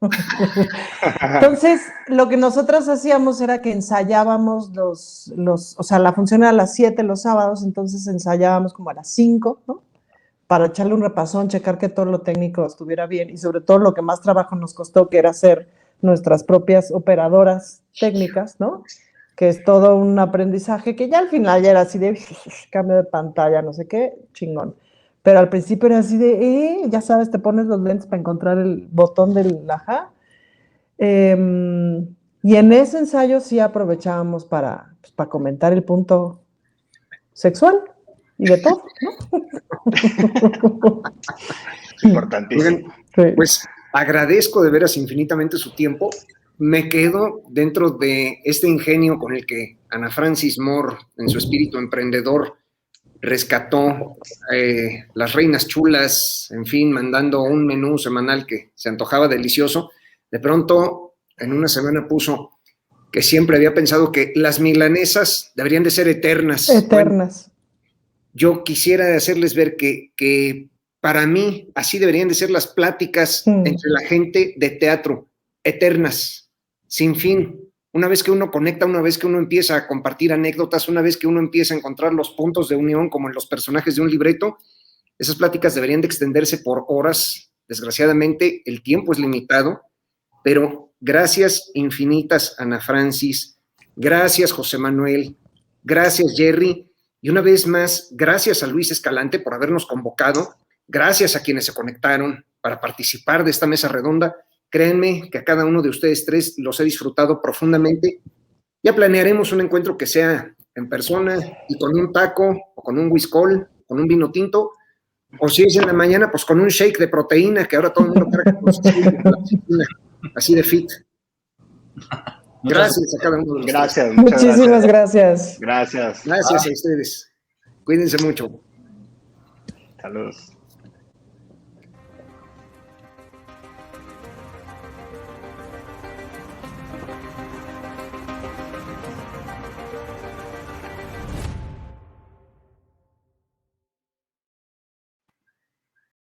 Entonces, lo que nosotras hacíamos era que ensayábamos o sea, la función era a las 7 los sábados, entonces ensayábamos como a las 5, ¿no? Para echarle un repasón, checar que todo lo técnico estuviera bien y sobre todo lo que más trabajo nos costó, que era ser nuestras propias operadoras técnicas, ¿no? Que es todo un aprendizaje que ya al final ya era así de cambio de pantalla, no sé qué, chingón. Pero al principio era así de, ya sabes, te pones los lentes para encontrar el botón del ajá. Y en ese ensayo sí aprovechábamos para comentar el punto sexual y de todo, ¿no? Importantísimo. Pues agradezco de veras infinitamente su tiempo. Me quedo dentro de este ingenio con el que Ana Francis Moore, en su espíritu emprendedor, rescató las reinas chulas, en fin, mandando un menú semanal que se antojaba delicioso. De pronto, en una semana puso que siempre había pensado que las milanesas deberían de ser eternas. Eternas. Bueno, yo quisiera hacerles ver que para mí así deberían de ser las pláticas entre la gente de teatro, eternas, sin fin. Una vez que uno conecta, una vez que uno empieza a compartir anécdotas, una vez que uno empieza a encontrar los puntos de unión como en los personajes de un libreto, esas pláticas deberían de extenderse por horas. Desgraciadamente, el tiempo es limitado, pero gracias infinitas, Ana Francis, gracias, José Manuel, gracias, Jerry, y una vez más, gracias a Luis Escalante por habernos convocado, gracias a quienes se conectaron para participar de esta mesa redonda. Créanme que a cada uno de ustedes tres los he disfrutado profundamente. Ya planearemos un encuentro que sea en persona y con un taco o con un whiskol, con un vino tinto, o si es en la mañana, pues con un shake de proteína, que ahora todo el mundo carga con su shake de la oficina, así de fit. Gracias a cada uno de los tres. Muchísimas gracias. Gracias. Gracias a ustedes. Cuídense mucho. Saludos.